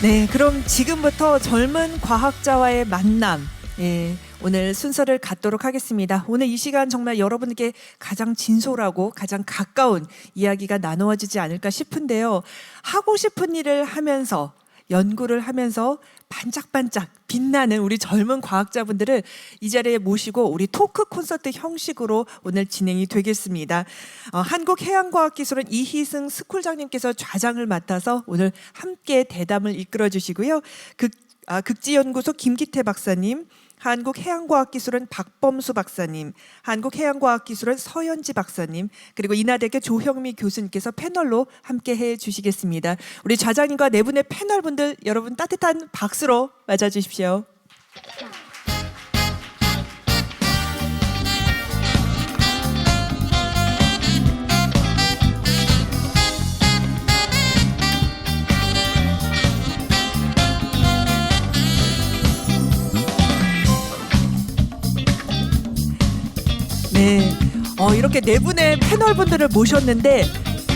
네, 그럼 지금부터 젊은 과학자와의 만남, 오늘 순서를 갖도록 하겠습니다. 오늘 이 시간 정말 여러분께 가장 진솔하고 가장 가까운 이야기가 나누어지지 않을까 싶은데요. 하고 싶은 일을 하면서 연구를 하면서 반짝반짝 빛나는 우리 젊은 과학자분들을 이 자리에 모시고 우리 토크 콘서트 형식으로 오늘 진행이 되겠습니다. 한국해양과학기술원 이희승 스쿨장님께서 좌장을 맡아서 오늘 함께 대담을 이끌어 주시고요. 극지연구소 김기태 박사님, 한국해양과학기술원 박범수 박사님, 한국해양과학기술원 서현지 박사님, 그리고 인하대학교 조형미 교수님께서 패널로 함께해 주시겠습니다. 우리 좌장님과 네 분의 패널분들 여러분 따뜻한 박수로 맞아주십시오. 네, 이렇게 네 분의 패널분들을 모셨는데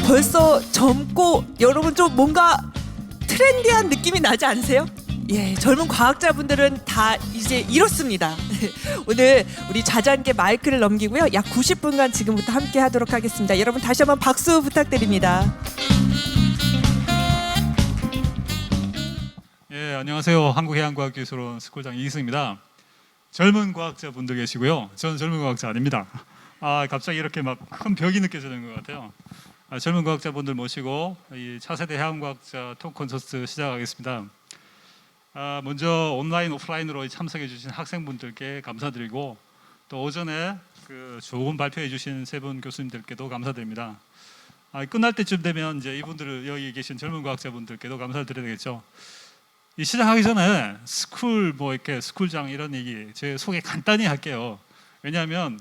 벌써 젊고 여러분 좀 뭔가 트렌디한 느낌이 나지 않으세요? 예, 젊은 과학자분들은 다 이제 이렇습니다. 오늘 우리 좌장께 마이크를 넘기고요. 약 90분간 지금부터 함께 하도록 하겠습니다. 여러분 다시 한번 박수 부탁드립니다. 예, 안녕하세요. 한국해양과학기술원 스쿨장 이희승입니다. 젊은 과학자분들 계시고요. 저는 젊은 과학자 아닙니다. 갑자기 이렇게 막 큰 벽이 느껴지는 것 같아요. 젊은 과학자분들 모시고 이 차세대 해양과학자 토크 콘서트 시작하겠습니다. 먼저 온라인 오프라인으로 참석해 주신 학생분들께 감사드리고 또 오전에 그 좋은 발표해 주신 세 분 교수님들께도 감사드립니다. 끝날 때쯤 되면 이제 이분들 여기 계신 젊은 과학자분들께도 감사를 드려야 되겠죠. 이 시작하기 전에 이렇게 스쿨장 이런 얘기 제 소개 간단히 할게요. 왜냐하면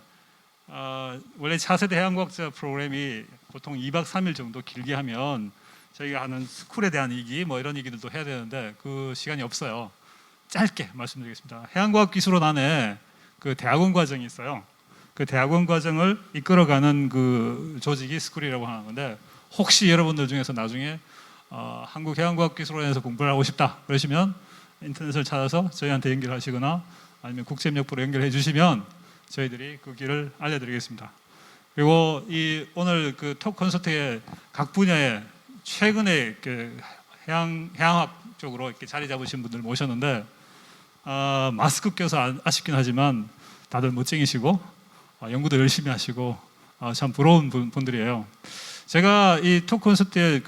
원래 차세대 해양과학자 프로그램이 보통 2박 3일 정도 길게 하면 저희가 하는 스쿨에 대한 얘기 이런 얘기들도 해야 되는데 그 시간이 없어요. 짧게 말씀드리겠습니다. 해양과학기술원 안에 그 대학원 과정이 있어요. 그 대학원 과정을 이끌어가는 그 조직이 스쿨이라고 하는 건데 혹시 여러분들 중에서 나중에 한국해양과학기술원에서 공부를 하고 싶다 그러시면 인터넷을 찾아서 저희한테 연결하시거나 아니면 국제협력부로 연결해 주시면 저희들이 그 길을 알려드리겠습니다. 그리고 오늘 그 토크 콘서트에 각 분야에 최근에 그 해양학 쪽으로 이렇게 자리 잡으신 분들 모셨는데 마스크 껴서 아쉽긴 하지만 다들 멋쟁이시고 연구도 열심히 하시고 참 부러운 분들이에요. 제가 이 토크 콘서트의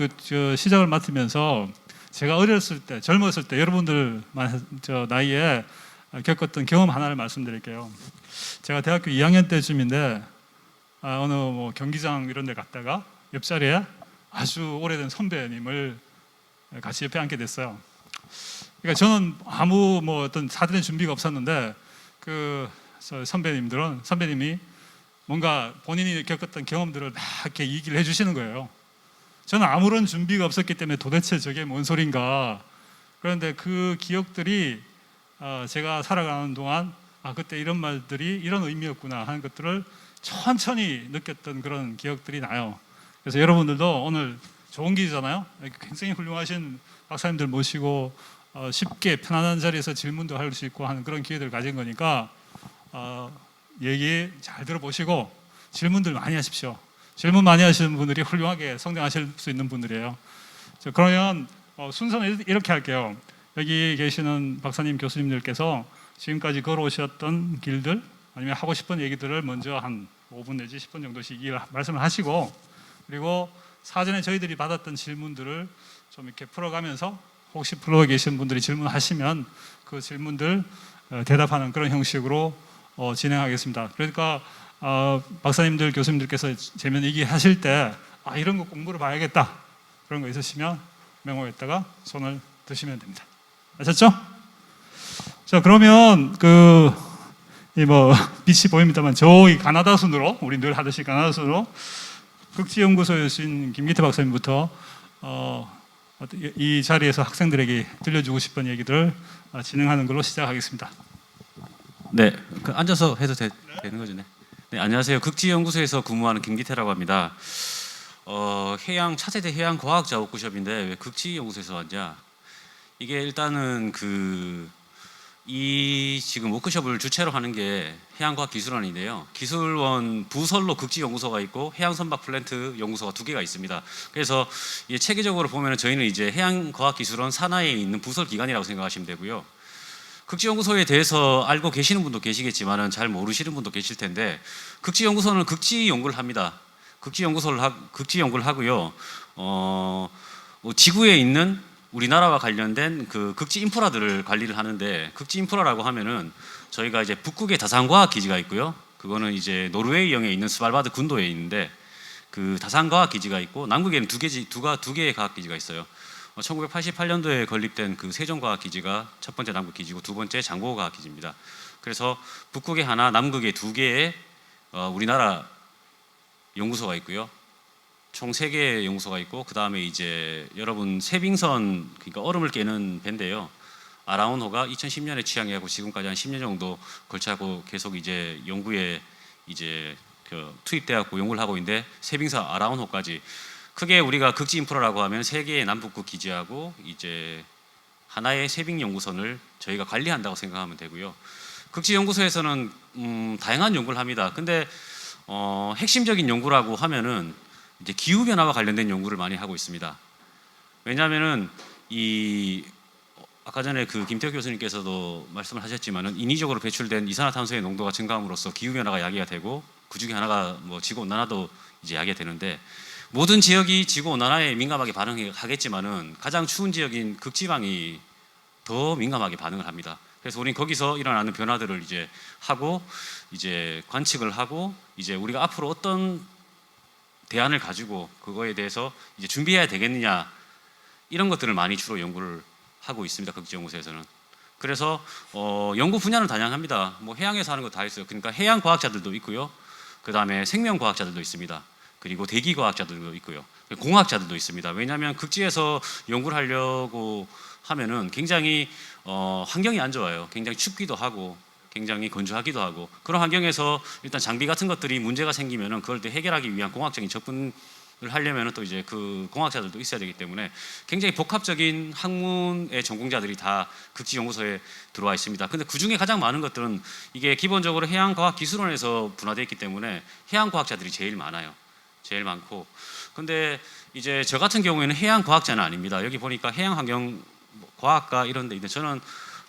시작을 맡으면서 제가 어렸을 때, 젊었을 때 여러분들 나이에 겪었던 경험 하나를 말씀드릴게요. 제가 대학교 2학년 때쯤인데 어느 경기장 이런 데 갔다가 옆자리에 아주 오래된 선배님을 같이 옆에 앉게 됐어요. 그러니까 저는 아무 어떤 사전에 준비가 없었는데 그 선배님이 뭔가 본인이 겪었던 경험들을 막 이렇게 얘기를 해주시는 거예요. 저는 아무런 준비가 없었기 때문에 도대체 저게 뭔 소린가. 그런데 그 기억들이 제가 살아가는 동안 그때 이런 말들이 이런 의미였구나 하는 것들을 천천히 느꼈던 그런 기억들이 나요. 그래서 여러분들도 오늘 좋은 기회잖아요. 굉장히 훌륭하신 박사님들 모시고 쉽게 편안한 자리에서 질문도 할 수 있고 하는 그런 기회들을 가진 거니까 얘기 잘 들어보시고 질문들 많이 하십시오. 질문 많이 하시는 분들이 훌륭하게 성장하실 수 있는 분들이에요. 그러면 순서는 이렇게 할게요. 여기 계시는 박사님 교수님들께서 지금까지 걸어오셨던 길들 아니면 하고 싶은 얘기들을 먼저 한 5분 내지 10분 정도씩 말씀을 하시고 그리고 사전에 저희들이 받았던 질문들을 좀 이렇게 풀어가면서 혹시 풀어 계신 분들이 질문하시면 그 질문들 대답하는 그런 형식으로 진행하겠습니다. 그러니까 박사님들 교수님들께서 재면 얘기하실 때 이런 거 공부를 봐야겠다 그런 거 있으시면 메모에다가 손을 드시면 됩니다. 아셨죠? 자, 그러면 빛이 보입니다만 저기 가나다 순으로 우리 늘 하듯이 가나다 순으로 극지연구소에신 김기태 박사님부터 이 자리에서 학생들에게 들려주고 싶은 얘기들을 진행하는 걸로 시작하겠습니다. 네, 앉아서 해도 되는 거죠, 네. 네, 안녕하세요. 극지연구소에서 근무하는 김기태라고 합니다. 차세대 해양 과학자 워크숍인데 왜 극지연구소에서 왔냐? 이게 일단은 이 지금 워크숍을 주최로 하는 게 해양과학기술원인데요. 기술원 부설로 극지연구소가 있고 해양선박 플랜트 연구소가 2개가 있습니다. 그래서 이제 체계적으로 보면 저희는 이제 해양과학기술원 산하에 있는 부설 기관이라고 생각하시면 되고요. 극지연구소에 대해서 알고 계시는 분도 계시겠지만은 잘 모르시는 분도 계실 텐데, 극지연구소는 극지연구를 합니다. 극지연구를 하고요. 지구에 있는 우리나라와 관련된 그 극지 인프라들을 관리를 하는데, 극지 인프라라고 하면은 저희가 이제 북극에 다산과학 기지가 있고요. 그거는 이제 노르웨이형에 있는 스발바드 군도에 있는데 그 다산과학 기지가 있고, 남극에는 두 개의 과학 기지가 있어요. 1988년도에 건립된 그 세종과학 기지가 첫 번째 남극 기지고 두 번째 장고과학 기지입니다. 그래서 북극에 하나, 남극에 2개의 우리나라 연구소가 있고요. 총 3개의 연구소가 있고, 그 다음에 이제 여러분 세빙선, 그러니까 얼음을 깨는 배인데요. 아라운호가 2010년에 취항해하고 지금까지 한 10년 정도 걸쳐하고 계속 이제 연구에 이제 투입되었고 연구를 하고 있는데, 세빙선 아라운호까지 크게 우리가 극지 인프라라고 하면 3개의 남북극 기지하고 이제 하나의 세빙 연구선을 저희가 관리한다고 생각하면 되고요. 극지 연구소에서는 다양한 연구를 합니다. 근데 핵심적인 연구라고 하면은 이제 기후 변화와 관련된 연구를 많이 하고 있습니다. 왜냐하면은 아까 전에 그 김태호 교수님께서도 말씀을 하셨지만은 인위적으로 배출된 이산화탄소의 농도가 증가함으로써 기후 변화가 야기가 되고, 그 중에 하나가 뭐 지구 온난화도 이제 야기가 되는데, 모든 지역이 지구 온난화에 민감하게 반응하겠지만은 가장 추운 지역인 극지방이 더 민감하게 반응을 합니다. 그래서 우리는 거기서 일어나는 변화들을 이제 하고 이제 관측을 하고, 이제 우리가 앞으로 어떤 대안을 가지고 그거에 대해서 이제 준비해야 되겠느냐, 이런 것들을 많이 주로 연구를 하고 있습니다. 극지연구소에서는. 그래서 연구 분야는 다양합니다. 뭐 해양에서 하는 거 다 있어요. 그러니까 해양 과학자들도 있고요. 그 다음에 생명 과학자들도 있습니다. 그리고 대기 과학자들도 있고요. 공학자들도 있습니다. 왜냐하면 극지에서 연구를 하려고 하면은 굉장히 환경이 안 좋아요. 굉장히 춥기도 하고 굉장히 건조하기도 하고, 그런 환경에서 일단 장비 같은 것들이 문제가 생기면은 그걸 또 해결하기 위한 공학적인 접근을 하려면은 또 이제 그 공학자들도 있어야 되기 때문에 굉장히 복합적인 학문의 전공자들이 다 극지연구소에 들어와 있습니다. 근데 그 중에 가장 많은 것들은 이게 기본적으로 해양과학기술원에서 분화되어 있기 때문에 해양과학자들이 제일 많아요. 제일 많고, 근데 이제 저 같은 경우에는 해양과학자는 아닙니다. 여기 보니까 해양환경과학과 이런 데 있는데, 저는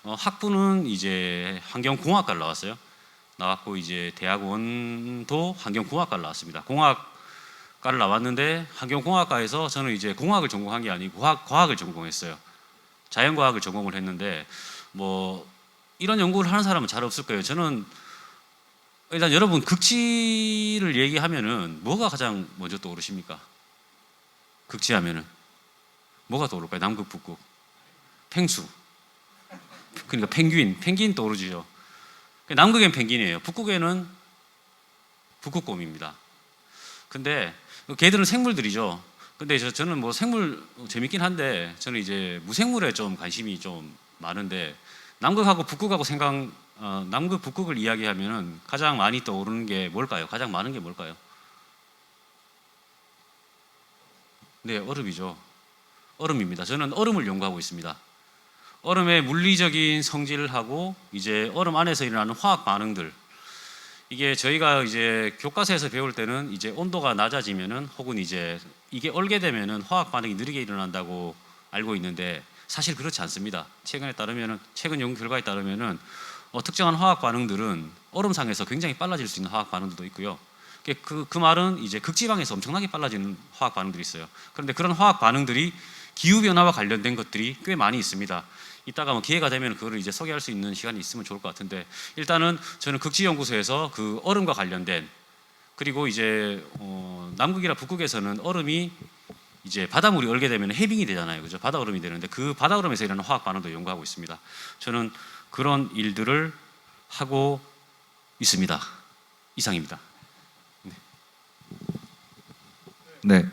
학부는 이제 환경공학과를 나왔고 이제 대학원도 환경공학과를 나왔습니다. 공학과를 나왔는데 환경공학과에서 저는 이제 공학을 전공한 게 아니고 과학을 전공했어요. 자연과학을 전공을 했는데, 뭐 이런 연구를 하는 사람은 잘 없을 거예요. 저는 일단 여러분 극지를 얘기하면은 뭐가 가장 먼저 떠오르십니까? 극지하면은 뭐가 떠오를까요? 남극, 북극, 펭수, 그러니까 펭귄 떠오르죠. 남극엔 펭귄이에요. 북극에는 북극곰입니다. 근데 걔들은 생물들이죠. 근데 저는 뭐 생물 재밌긴 한데, 저는 이제 무생물에 좀 관심이 좀 많은데, 남극하고 북극하고 남극, 북극을 이야기하면은 가장 많이 떠오르는 게 뭘까요? 가장 많은 게 뭘까요? 네, 얼음이죠. 얼음입니다. 저는 얼음을 연구하고 있습니다. 얼음의 물리적인 성질을 하고 이제 얼음 안에서 일어나는 화학 반응들, 이게 저희가 이제 교과서에서 배울 때는 이제 온도가 낮아지면은 혹은 이제 이게 얼게 되면은 화학 반응이 느리게 일어난다고 알고 있는데, 사실 그렇지 않습니다. 최근 연구 결과에 따르면은 특정한 화학 반응들은 얼음상에서 굉장히 빨라질 수 있는 화학 반응들도 있고요. 그 말은 이제 극지방에서 엄청나게 빨라지는 화학 반응들이 있어요. 그런데 그런 화학 반응들이 기후 변화와 관련된 것들이 꽤 많이 있습니다. 이따가 뭐 기회가 되면 그거를 이제 소개할 수 있는 시간이 있으면 좋을 것 같은데, 일단은 저는 극지연구소에서 그 얼음과 관련된, 그리고 이제 남극이나 북극에서는 얼음이 이제 바닷물이 얼게 되면 해빙이 되잖아요, 그죠? 바다 얼음이 되는데 그 바다 얼음에서 일어나는 화학 반응도 연구하고 있습니다. 저는 그런 일들을 하고 있습니다. 이상입니다. 네,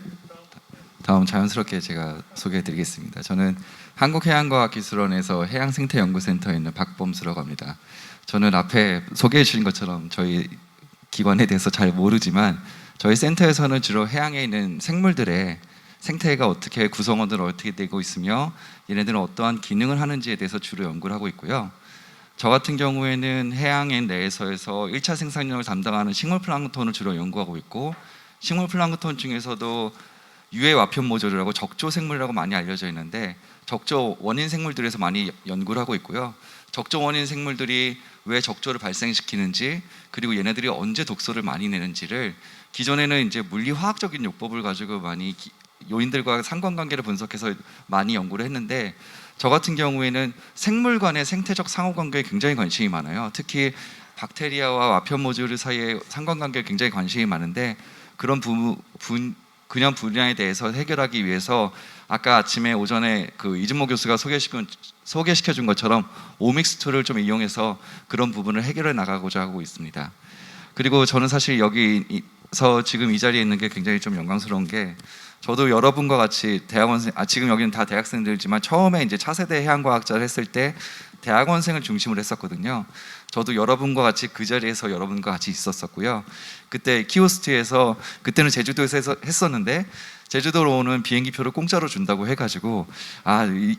다음 자연스럽게 제가 소개해드리겠습니다. 저는 한국해양과학기술원에서 해양생태연구센터에 있는 박범수라고 합니다. 저는 앞에 소개해 주신 것처럼 저희 기관에 대해서 잘 모르지만, 저희 센터에서는 주로 해양에 있는 생물들의 생태가 어떻게 구성원들은 어떻게 되고 있으며 얘네들은 어떠한 기능을 하는지에 대해서 주로 연구를 하고 있고요. 저 같은 경우에는 해양 내에서에서 1차 생산력을 담당하는 식물 플랑크톤을 주로 연구하고 있고, 식물 플랑크톤 중에서도 유해 와편 모듈이라고 적조 생물이라고 많이 알려져 있는데 적조 원인 생물들에서 많이 연구를 하고 있고요. 적조 원인 생물들이 왜 적조를 발생시키는지, 그리고 얘네들이 언제 독소를 많이 내는지를 기존에는 이제 물리화학적인 요법을 가지고 많이 요인들과 상관관계를 분석해서 많이 연구를 했는데, 저 같은 경우에는 생물 간의 생태적 상호관계에 굉장히 관심이 많아요. 특히 박테리아와 와편 모듈 사이의 상관관계에 굉장히 관심이 많은데, 그런 그냥 분야에 대해서 해결하기 위해서 아까 아침에 오전에 그 이준모 교수가 소개시켜준 것처럼 오믹스 툴을 좀 이용해서 그런 부분을 해결해 나가고자 하고 있습니다. 그리고 저는 사실 여기서 지금 이 자리에 있는 게 굉장히 좀 영광스러운 게, 저도 여러분과 같이 지금 여기는 다 대학생들이지만 처음에 이제 차세대 해양과학자를 했을 때 대학원생을 중심으로 했었거든요. 저도 여러분과 같이 그 자리에서 여러분과 같이 있었었고요. 그때 키오스트에서, 그때는 제주도에서 했었는데 제주도로 오는 비행기표를 공짜로 준다고 해가지고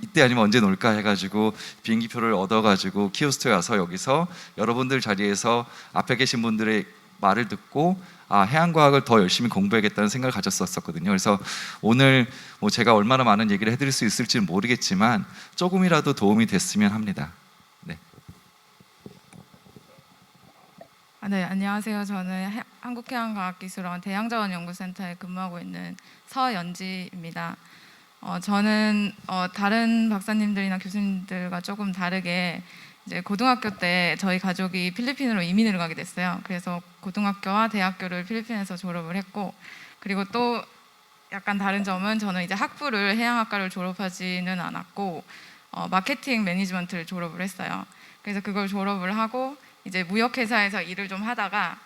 이때 아니면 언제 놀까 해가지고 비행기표를 얻어가지고 키오스트에 와서 여기서 여러분들 자리에서 앞에 계신 분들의 말을 듣고 해양과학을 더 열심히 공부해야겠다는 생각을 가졌었거든요. 그래서 오늘 뭐 제가 얼마나 많은 얘기를 해드릴 수 있을지는 모르겠지만 조금이라도 도움이 됐으면 합니다. 네. 네, 안녕하세요. 저는 한국해양과학기술원 대양자원연구센터에 근무하고 있는 서연지입니다. 저는 다른 박사님들이나 교수님들과 조금 다르게 이제 고등학교 때 저희 가족이 필리핀으로 이민을 가게 됐어요. 그래서 고등학교와 대학교를 필리핀에서 졸업을 했고, 그리고 또 약간 다른 점은 저는 이제 학부를 해양학과를 졸업하지는 않았고 마케팅 매니지먼트를 졸업을 했어요. 그래서 그걸 졸업을 하고 이제 무역회사에서 일을 좀 하다가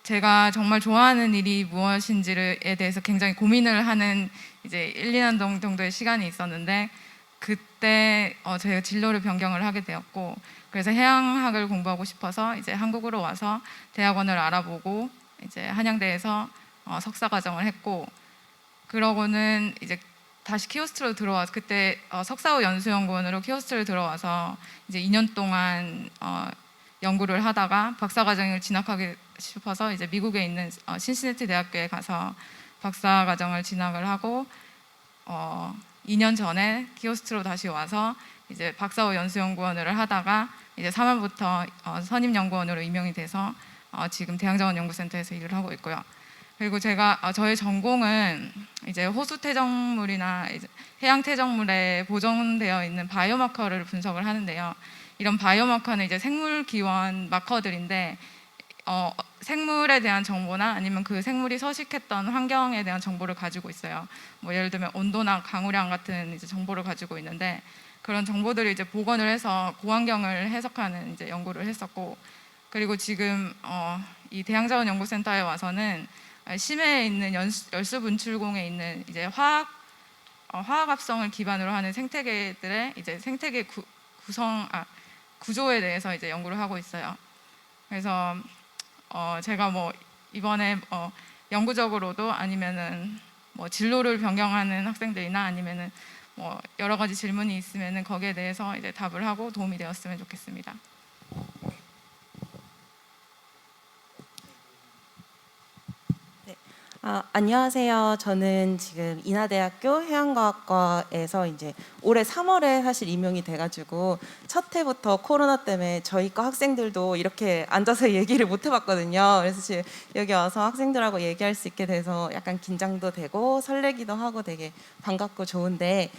제가 정말 좋아하는 일이 무엇인지에 대해서 굉장히 고민을 하는 이제 1, 2년 정도의 시간이 있었는데, 그때 제가 진로를 변경을 하게 되었고, 그래서 해양학을 공부하고 싶어서 이제 한국으로 와서 대학원을 알아보고 이제 한양대에서 석사 과정을 했고, 그러고는 이제 다시 키오스트로 들어와서 그때 석사후 연수연구원으로 키오스트를 들어와서 이제 2년 동안 연구를 하다가 박사 과정을 진학하고 싶어서 이제 미국에 있는 신시내티 대학교에 가서 박사 과정을 진학을 하고 2년 전에 키오스트로 다시 와서 이제 박사후 연수연구원을 하다가 이제 3월부터 선임연구원으로 임명이 돼서 지금 대양자원연구센터에서 일을 하고 있고요. 그리고 저의 전공은 이제 호수 퇴적물이나 이제 해양 퇴적물에 보존되어 있는 바이오마커를 분석을 하는데요. 이런 바이오마커는 이제 생물 기원 마커들인데 생물에 대한 정보나 아니면 그 생물이 서식했던 환경에 대한 정보를 가지고 있어요. 뭐 예를 들면 온도나 강우량 같은 이제 정보를 가지고 있는데, 그런 정보들을 이제 복원을 해서 고환경을 해석하는 이제 연구를 했었고, 그리고 지금 이 대양자원연구센터에 와서는 심해에 있는 열수 분출공에 있는 이제 화학합성을 기반으로 하는 생태계들의 이제 생태계 구조에 대해서 이제 연구를 하고 있어요. 그래서 제가 뭐 이번에 연구적으로도 아니면은 뭐 진로를 변경하는 학생들이나 아니면은 뭐 여러 가지 질문이 있으면은 거기에 대해서 이제 답을 하고 도움이 되었으면 좋겠습니다. 안녕하세요. 저는 지금 인하대학교 해양과학과에서 이제 올해 3월에 사실 임용이 돼가지고 첫 해부터 코로나 때문에 저희 과 학생들도 이렇게 앉아서 얘기를 못 해봤거든요. 그래서 지금 여기 와서 학생들하고 얘기할 수 있게 돼서 약간 긴장도 되고 설레기도 하고 되게 반갑고 좋은데,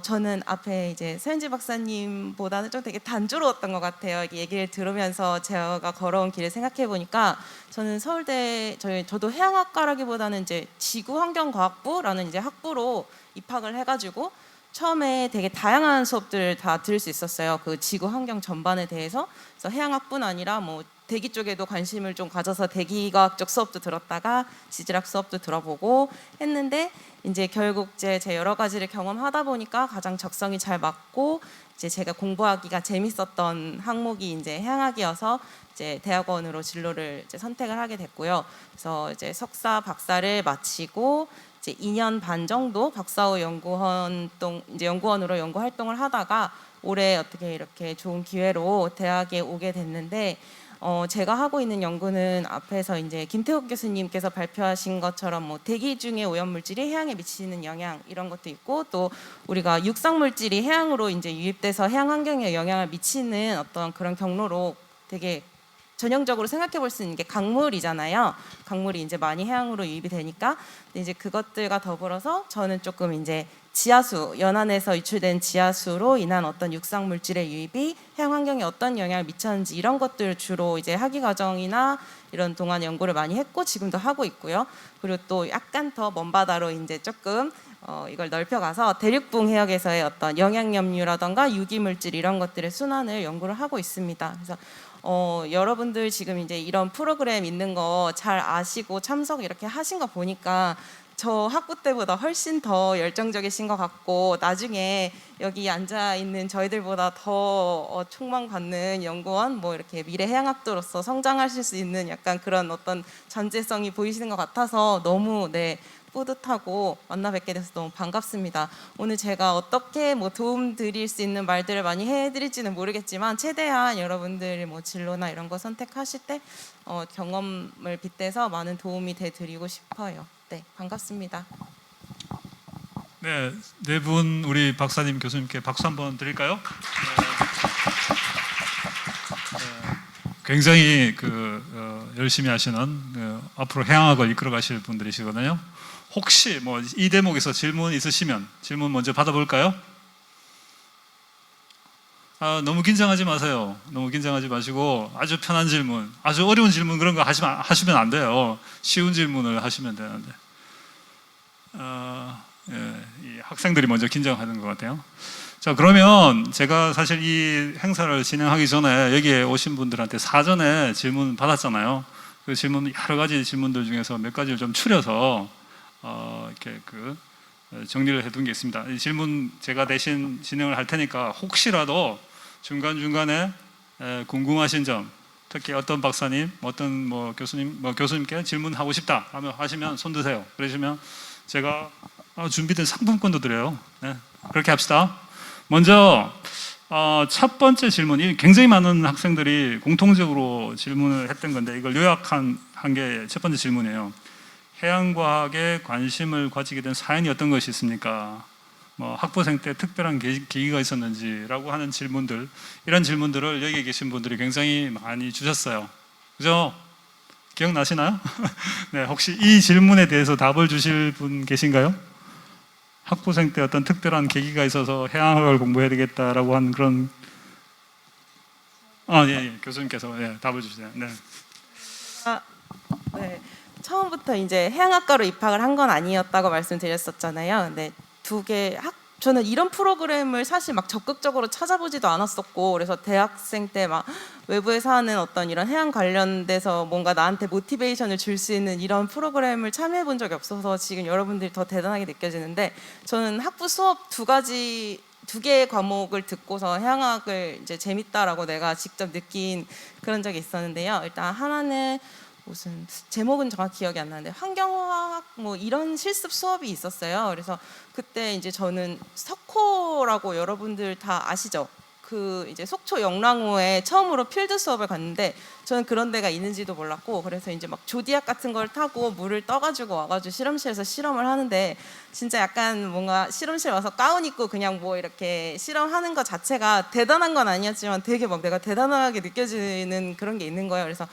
저는 앞에 이제 서현지 박사님보다는 좀 되게 단조로웠던 것 같아요. 얘기를 들으면서 제가 걸어온 길을 생각해 보니까 저는 서울대 저도 해양학과라기보다는 이제 지구환경과학부라는 이제 학부로 입학을 해가지고 처음에 되게 다양한 수업들을 다 들을 수 있었어요. 그 지구환경 전반에 대해서. 그래서 해양학뿐 아니라 뭐 대기 쪽에도 관심을 좀 가져서 대기과학적 수업도 들었다가 지질학 수업도 들어보고 했는데, 이제 결국 제 여러 가지를 경험하다 보니까 가장 적성이 잘 맞고 이제 제가 공부하기가 재밌었던 항목이 이제 해양학이어서 이제 대학원으로 진로를 이제 선택을 하게 됐고요. 그래서 이제 석사 박사를 마치고 이제 2년 반 정도 박사후 연구원으로 연구 활동을 하다가 올해 어떻게 이렇게 좋은 기회로 대학에 오게 됐는데 제가 하고 있는 연구는 앞에서 이제 김태욱 교수님께서 발표하신 것처럼 뭐 대기 중의 오염물질이 해양에 미치는 영향 이런 것도 있고, 또 우리가 육상물질이 해양으로 이제 유입돼서 해양 환경에 영향을 미치는 어떤 그런 경로로 되게 전형적으로 생각해 볼 수 있는 게 강물이잖아요. 강물이 이제 많이 해양으로 유입이 되니까. 근데 이제 그것들과 더불어서 저는 조금 이제 지하수, 연안에서 유출된 지하수로 인한 어떤 육상 물질의 유입이 해양 환경에 어떤 영향을 미쳤는지 이런 것들 주로 이제 학위 과정이나 이런 동안 연구를 많이 했고 지금도 하고 있고요. 그리고 또 약간 더 먼 바다로 이제 조금 이걸 넓혀가서 대륙붕 해역에서의 어떤 영양염류라던가 유기물질 이런 것들의 순환을 연구를 하고 있습니다. 그래서 여러분들 지금 이제 이런 프로그램 있는 거 잘 아시고 참석 이렇게 하신 거 보니까 저 학부 때보다 훨씬 더 열정적이신 것 같고, 나중에 여기 앉아 있는 저희들보다 더 촉망받는 연구원, 뭐 이렇게 미래 해양학도로서 성장하실 수 있는 약간 그런 어떤 전제성이 보이시는 것 같아서 너무 뿌듯하고 만나 뵙게 돼서 너무 반갑습니다. 오늘 제가 어떻게 뭐 도움 드릴 수 있는 말들을 많이 해드릴지는 모르겠지만 최대한 여러분들이 뭐 진로나 이런 거 선택하실 때 경험을 빗대서 많은 도움이 돼 드리고 싶어요. 네, 반갑습니다. 네, 네 분 우리 박사님 교수님께 박수 한번 드릴까요? 굉장히 열심히 하시는 앞으로 해양학을 이끌어 가실 분들이시거든요. 혹시 뭐 이 대목에서 질문 있으시면 질문 먼저 받아볼까요? 너무 긴장하지 마세요. 너무 긴장하지 마시고 아주 편한 질문, 아주 어려운 질문 그런 거 하시면 안 돼요. 쉬운 질문을 하시면 되는데 이 학생들이 먼저 긴장하는 것 같아요. 자, 그러면 제가 사실 이 행사를 진행하기 전에 여기에 오신 분들한테 사전에 질문 받았잖아요. 그 질문 여러 가지 질문들 중에서 몇 가지를 좀 추려서 이렇게 정리를 해둔 게 있습니다. 이 질문 제가 대신 진행을 할 테니까 혹시라도 중간중간에 궁금하신 점, 특히 어떤 박사님, 어떤 교수님께 질문하고 싶다 하시면 손 드세요. 그러시면 제가 준비된 상품권도 드려요. 네, 그렇게 합시다. 먼저 첫 번째 질문이 굉장히 많은 학생들이 공통적으로 질문을 했던 건데 이걸 요약한 게 첫 번째 질문이에요. 해양과학에 관심을 가지게 된 사연이 어떤 것이 있습니까? 뭐 학부생 때 특별한 계기가 있었는지라고 하는 질문들, 이런 질문들을 여기 계신 분들이 굉장히 많이 주셨어요. 그죠? 기억나시나요? 네, 혹시 이 질문에 대해서 답을 주실 분 계신가요? 학부생 때 어떤 특별한 계기가 있어서 해양학을 공부해야 되겠다라고 하는 그런 교수님께서 답을 주시네요. 네. 네. 처음부터 이제 해양학과로 입학을 한 건 아니었다고 말씀드렸었잖아요. 근데 저는 이런 프로그램을 사실 막 적극적으로 찾아보지도 않았었고, 그래서 대학생 때 막 외부에서 하는 어떤 이런 해양 관련돼서 뭔가 나한테 모티베이션을 줄 수 있는 이런 프로그램을 참여해 본 적이 없어서 지금 여러분들이 더 대단하게 느껴지는데, 저는 학부 수업 두 개의 과목을 듣고서 해양학을 이제 재밌다라고 내가 직접 느낀 그런 적이 있었는데요. 일단 하나는 무슨 제목은 정확히 기억이 안 나는데 환경화학 뭐 이런 실습 수업이 있었어요. 그래서 그때 이제 저는 석호라고 여러분들 다 아시죠? 그 이제 속초 영랑호에 처음으로 필드 수업을 갔는데 저는 그런 데가 있는지도 몰랐고, 그래서 이제 막 조디악 같은 걸 타고 물을 떠가지고 와가지고 실험실에서 실험을 하는데 진짜 약간 뭔가 실험실 와서 가운 입고 그냥 뭐 이렇게 실험하는 것 자체가 대단한 건 아니었지만 되게 막 내가 대단하게 느껴지는 그런 게 있는 거예요. 그래서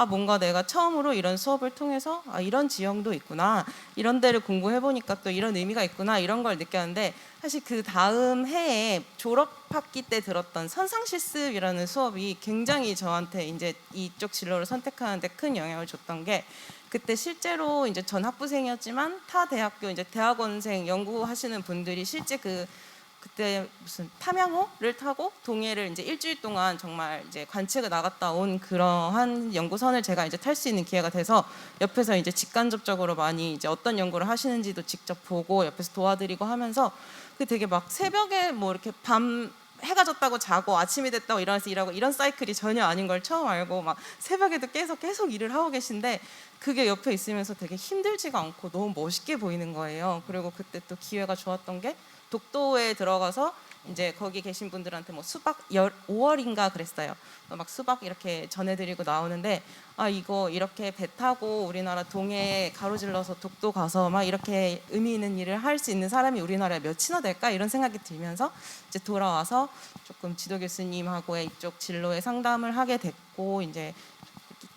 뭔가 내가 처음으로 이런 수업을 통해서 이런 지형도 있구나, 이런 데를 공부해 보니까 또 이런 의미가 있구나, 이런 걸 느꼈는데, 사실 그 다음 해에 졸업학기 때 들었던 선상실습이라는 수업이 굉장히 저한테 이제 이쪽 진로를 선택하는데 큰 영향을 줬던 게, 그때 실제로 이제 전 학부생이었지만 타 대학교 이제 대학원생 연구하시는 분들이 실제 그때 무슨 탐양호를 타고 동해를 이제 일주일 동안 정말 이제 관측을 나갔다 온 그러한 연구선을 제가 이제 탈 수 있는 기회가 돼서 옆에서 이제 직간접적으로 많이 이제 어떤 연구를 하시는지도 직접 보고 옆에서 도와드리고 하면서 그 되게 막 새벽에 뭐 이렇게 밤 해가 졌다고 자고 아침이 됐다고 일어나서 일하고 이런 사이클이 전혀 아닌 걸 처음 알고 막 새벽에도 계속 일을 하고 계신데 그게 옆에 있으면서 되게 힘들지가 않고 너무 멋있게 보이는 거예요. 그리고 그때 또 기회가 좋았던 게 독도에 들어가서 이제 거기 계신 분들한테 뭐 수박 5월인가 그랬어요. 막 수박 이렇게 전해드리고 나오는데 아 이거 이렇게 배 타고 우리나라 동해에 가로질러서 독도 가서 막 이렇게 의미 있는 일을 할 수 있는 사람이 우리나라에 몇이나 될까 이런 생각이 들면서 이제 돌아와서 조금 지도 교수님하고의 이쪽 진로에 상담을 하게 됐고 이제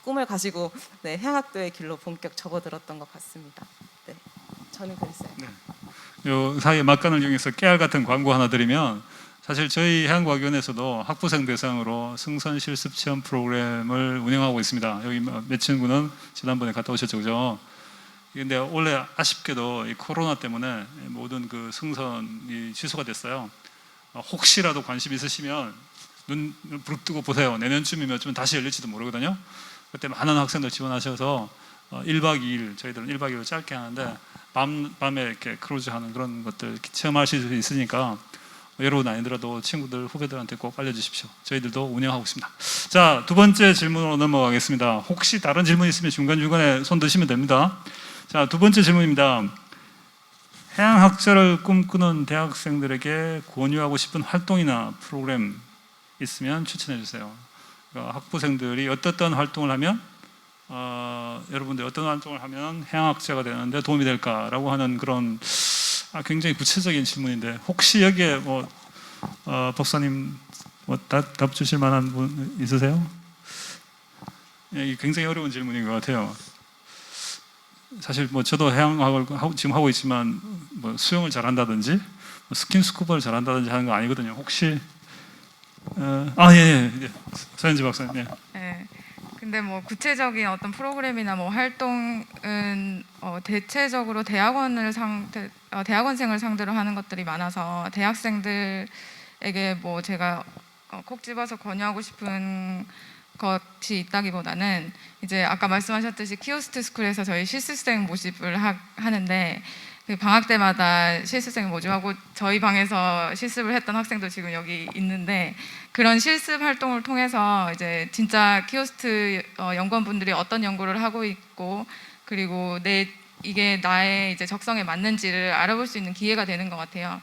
꿈을 가지고 네, 해양학도의 길로 본격 접어들었던 것 같습니다. 네, 저는 그랬어요. 요 사이에 막간을 이용해서 깨알 같은 광고 하나 드리면 사실 저희 해양과학위원회에서도 학부생 대상으로 승선 실습 체험 프로그램을 운영하고 있습니다. 여기 매춘 군은 지난번에 갔다 오셨죠, 그죠? 근데 원래 아쉽게도 이 코로나 때문에 모든 그 승선이 취소가 됐어요. 혹시라도 관심 있으시면 눈 부릅뜨고 보세요. 내년쯤이면 좀 다시 열릴지도 모르거든요. 그때 많은 학생들 지원하셔서 1박 2일 저희들은 1박 2일 짧게 하는데 밤에 이렇게 크루즈하는 그런 것들 체험하실 수 있으니까 여러분 아니더라도 친구들 후배들한테 꼭 알려주십시오. 저희들도 운영하고 있습니다. 자, 두 번째 질문으로 넘어가겠습니다. 혹시 다른 질문 있으면 중간중간에 손 드시면 됩니다. 자, 두 번째 질문입니다. 해양학자를 꿈꾸는 대학생들에게 권유하고 싶은 활동이나 프로그램 있으면 추천해 주세요. 그러니까 학부생들이 어떤 활동을 하면 여러분들 어떤 활동을 하면 해양학자가 되는데 도움이 될까라고 하는 그런 굉장히 구체적인 질문인데 혹시 여기에 뭐 박사님 뭐 답 주실 만한 분 있으세요? 예, 이게 굉장히 어려운 질문인 것 같아요. 사실 뭐 저도 해양학을 지금 하고 있지만 뭐 수영을 잘한다든지 뭐 스킨스쿠버를 잘한다든지 하는 거 아니거든요. 혹시 예. 서현지 박사님. 예. 네. 근데 뭐 구체적인 어떤 프로그램이나 뭐 활동은 대체적으로 대학원생을 상대로 하는 것들이 많아서 대학생들에게 뭐 제가 콕 집어서 권유하고 싶은 것이 있다기보다는 이제 아까 말씀하셨듯이 키오스트 스쿨에서 저희 실습생 모집을 하는데 그 방학 때마다 실습생 모집하고 저희 방에서 실습을 했던 학생도 지금 여기 있는데 그런 실습 활동을 통해서 이제 진짜 키오스트 연구원분들이 어떤 연구를 하고 있고 그리고 이게 나의 이제 적성에 맞는지를 알아볼 수 있는 기회가 되는 것 같아요.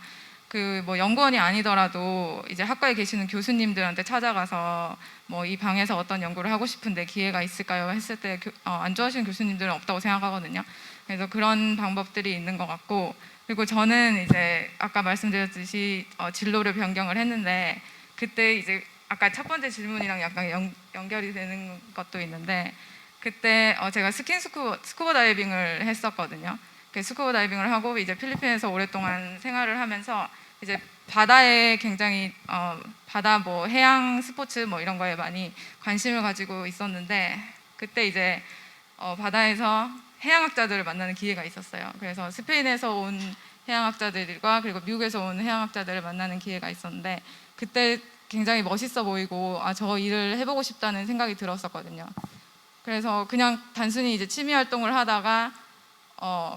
그 뭐 연구원이 아니더라도 이제 학과에 계시는 교수님들한테 찾아가서 뭐 이 방에서 어떤 연구를 하고 싶은데 기회가 있을까요? 했을 때 안 좋아하시는 교수님들은 없다고 생각하거든요. 그래서 그런 방법들이 있는 것 같고 그리고 저는 이제 아까 말씀드렸듯이 진로를 변경을 했는데 그때 이제 아까 첫 번째 질문이랑 약간 연결이 되는 것도 있는데 그때 제가 스쿠버 다이빙을 했었거든요. 스쿠버 다이빙을 하고 이제 필리핀에서 오랫동안 생활을 하면서 이제 바다에 굉장히 바다 뭐 해양 스포츠 뭐 이런 거에 많이 관심을 가지고 있었는데 그때 이제 바다에서 해양학자들을 만나는 기회가 있었어요. 그래서 스페인에서 온 해양학자들과 그리고 미국에서 온 해양학자들을 만나는 기회가 있었는데 그때 굉장히 멋있어 보이고 저 일을 해보고 싶다는 생각이 들었었거든요. 그래서 그냥 단순히 이제 취미 활동을 하다가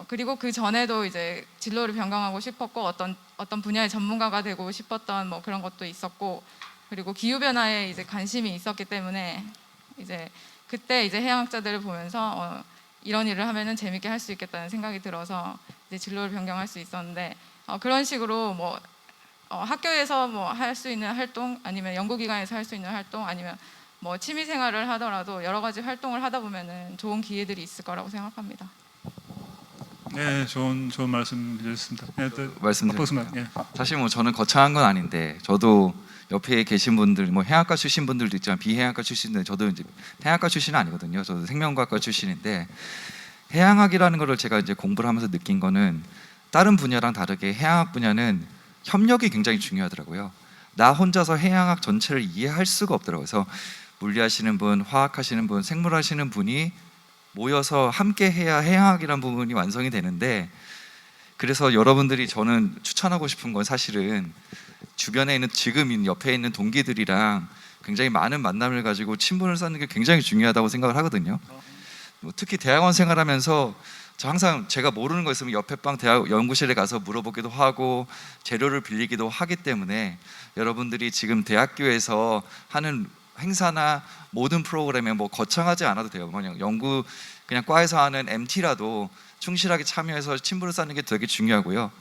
그리고 그 전에도 이제 진로를 변경하고 싶었고 어떤 분야의 전문가가 되고 싶었던 뭐 그런 것도 있었고 그리고 기후 변화에 이제 관심이 있었기 때문에 이제 그때 이제 해양학자들을 보면서 이런 일을 하면은 재밌게 할 수 있겠다는 생각이 들어서 이제 진로를 변경할 수 있었는데 그런 식으로 뭐 학교에서 뭐 할 수 있는 활동 아니면 연구기관에서 할 수 있는 활동 아니면 뭐 취미 생활을 하더라도 여러 가지 활동을 하다 보면은 좋은 기회들이 있을 거라고 생각합니다. 네, 좋은 말씀 드렸습니다. 네, 말씀드립니다. 예. 사실 뭐 저는 거창한 건 아닌데 저도 옆에 계신 분들 뭐 해양과 출신 분들도 있지만 비해양과 출신들 저도 이제 해양과 출신은 아니거든요. 저도 생명과학과 출신인데 해양학이라는 거를 제가 이제 공부를 하면서 느낀 거는 다른 분야랑 다르게 해양학 분야는 협력이 굉장히 중요하더라고요. 나 혼자서 해양학 전체를 이해할 수가 없더라고요. 그래서 물리하시는 분, 화학하시는 분, 생물하시는 분이 모여서 함께 해야 해양학이라는 부분이 완성이 되는데 그래서 여러분들이 저는 추천하고 싶은 건 사실은 주변에 있는 지금 옆에 있는 동기들이랑 굉장히 많은 만남을 가지고 친분을 쌓는 게 굉장히 중요하다고 생각을 하거든요. 특히 대학원 생활하면서 저 항상 제가 모르는 거 있으면 옆에 방 대학 연구실에 가서 물어보기도 하고 재료를 빌리기도 하기 때문에 여러분들이 지금 대학교에서 하는 행사나 모든 프로그램에 뭐 거창하지 않아도 돼요. 그냥 연구 그냥 과에서 하는 MT라도 충실하게 참여해서 친분을 쌓는 게 되게 중요하고요.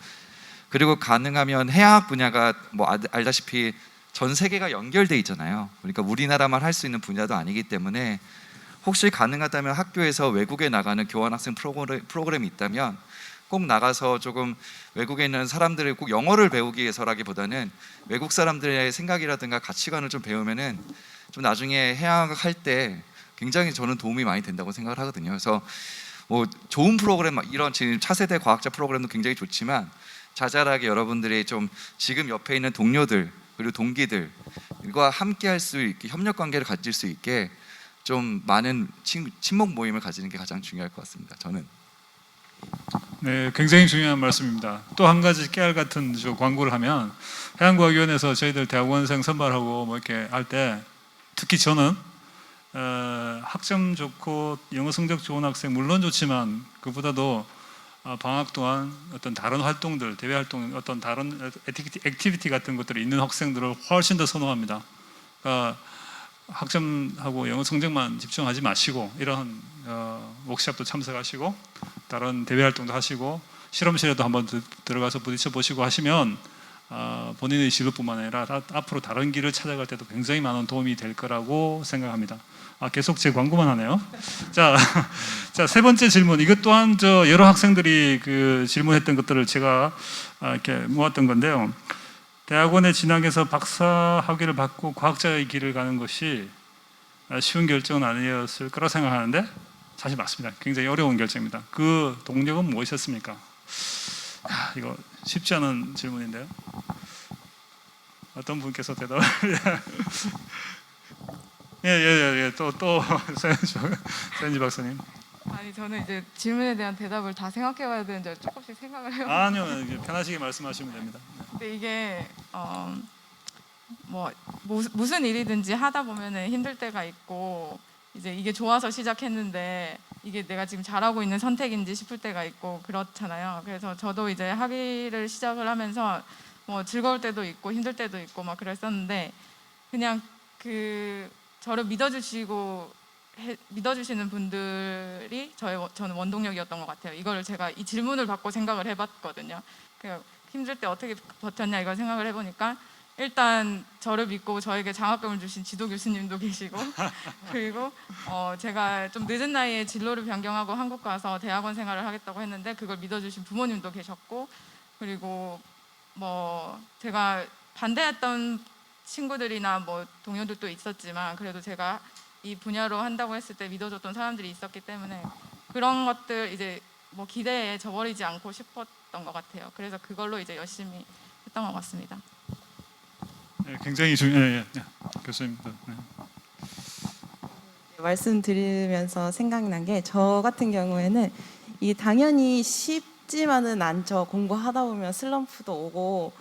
그리고 가능하면 해양학 분야가 뭐 알다시피 전 세계가 연결돼 있잖아요. 그러니까 우리나라만 할 수 있는 분야도 아니기 때문에 혹시 가능하다면 학교에서 외국에 나가는 교환학생 프로그램이 있다면 꼭 나가서 조금 외국에 있는 사람들이 꼭 영어를 배우기 위해서라기보다는 외국 사람들의 생각이라든가 가치관을 좀 배우면은 좀 나중에 해양학 할 때 굉장히 저는 도움이 많이 된다고 생각을 하거든요. 그래서 뭐 좋은 프로그램 이런 지금 차세대 과학자 프로그램도 굉장히 좋지만 자잘하게 여러분들이 좀 지금 옆에 있는 동료들 그리고 동기들과 함께 할 수 있게 협력 관계를 가질 수 있게 좀 많은 친목 모임을 가지는 게 가장 중요할 것 같습니다. 저는. 네, 굉장히 중요한 말씀입니다. 또 한 가지 깨알 같은 광고를 하면 해양과학위원회에서 저희들 대학원생 선발하고 뭐 이렇게 할 때 특히 저는 학점 좋고 영어 성적 좋은 학생 물론 좋지만 그보다도 방학 동안 어떤 다른 활동들, 대외 활동, 어떤 다른 액티비티 같은 것들이 있는 학생들을 훨씬 더 선호합니다. 그러니까 학점하고 영어 성적만 집중하지 마시고 이런 워크숍도 참석하시고 다른 대외 활동도 하시고 실험실에도 한번 들어가서 부딪혀 보시고 하시면 본인의 진로뿐만 아니라 앞으로 다른 길을 찾아갈 때도 굉장히 많은 도움이 될 거라고 생각합니다. 계속 제 광고만 하네요. 자, 세 번째 질문. 이것 또한 여러 학생들이 그 질문했던 것들을 제가 이렇게 모았던 건데요. 대학원에 진학해서 박사 학위를 받고 과학자의 길을 가는 것이 쉬운 결정은 아니었을 거라 생각하는데 사실 맞습니다. 굉장히 어려운 결정입니다. 그 동력은 무엇이었습니까? 이거 쉽지 않은 질문인데요. 어떤 분께서 대답을 예. 또 서현지 박사님. 아니 저는 이제 질문에 대한 대답을 다 생각해봐야 되는데 조금씩 생각을 해요. 아니요, 편하시게 말씀하시면 됩니다. 근데 이게 뭐 무슨 일이든지 하다 보면은 힘들 때가 있고 이제 이게 좋아서 시작했는데 이게 내가 지금 잘하고 있는 선택인지 싶을 때가 있고 그렇잖아요. 그래서 저도 이제 학위를 시작을 하면서 뭐 즐거울 때도 있고 힘들 때도 있고 막 그랬었는데 그냥 저를 믿어주시는 분들이 저는 원동력이었던 것 같아요. 이걸 제가 이 질문을 받고 생각을 해봤거든요. 힘들 때 어떻게 버텼냐 이걸 생각을 해보니까 일단 저를 믿고 저에게 장학금을 주신 지도 교수님도 계시고 그리고 제가 좀 늦은 나이에 진로를 변경하고 한국 가서 대학원 생활을 하겠다고 했는데 그걸 믿어주신 부모님도 계셨고 그리고 뭐 제가 반대했던 친구들이나 뭐 동료들도 있었지만 그래도 제가 이 분야로 한다고 했을 때 믿어줬던 사람들이 있었기 때문에 그런 것들 이제 뭐 기대에 저버리지 않고 싶었던 것 같아요. 그래서 그걸로 이제 열심히 했던 것 같습니다. 네, 굉장히 중요해요. 교수님. 네. 말씀드리면서 생각난 게 저 같은 경우에는 이 당연히 쉽지만은 않죠. 공부하다 보면 슬럼프도 오고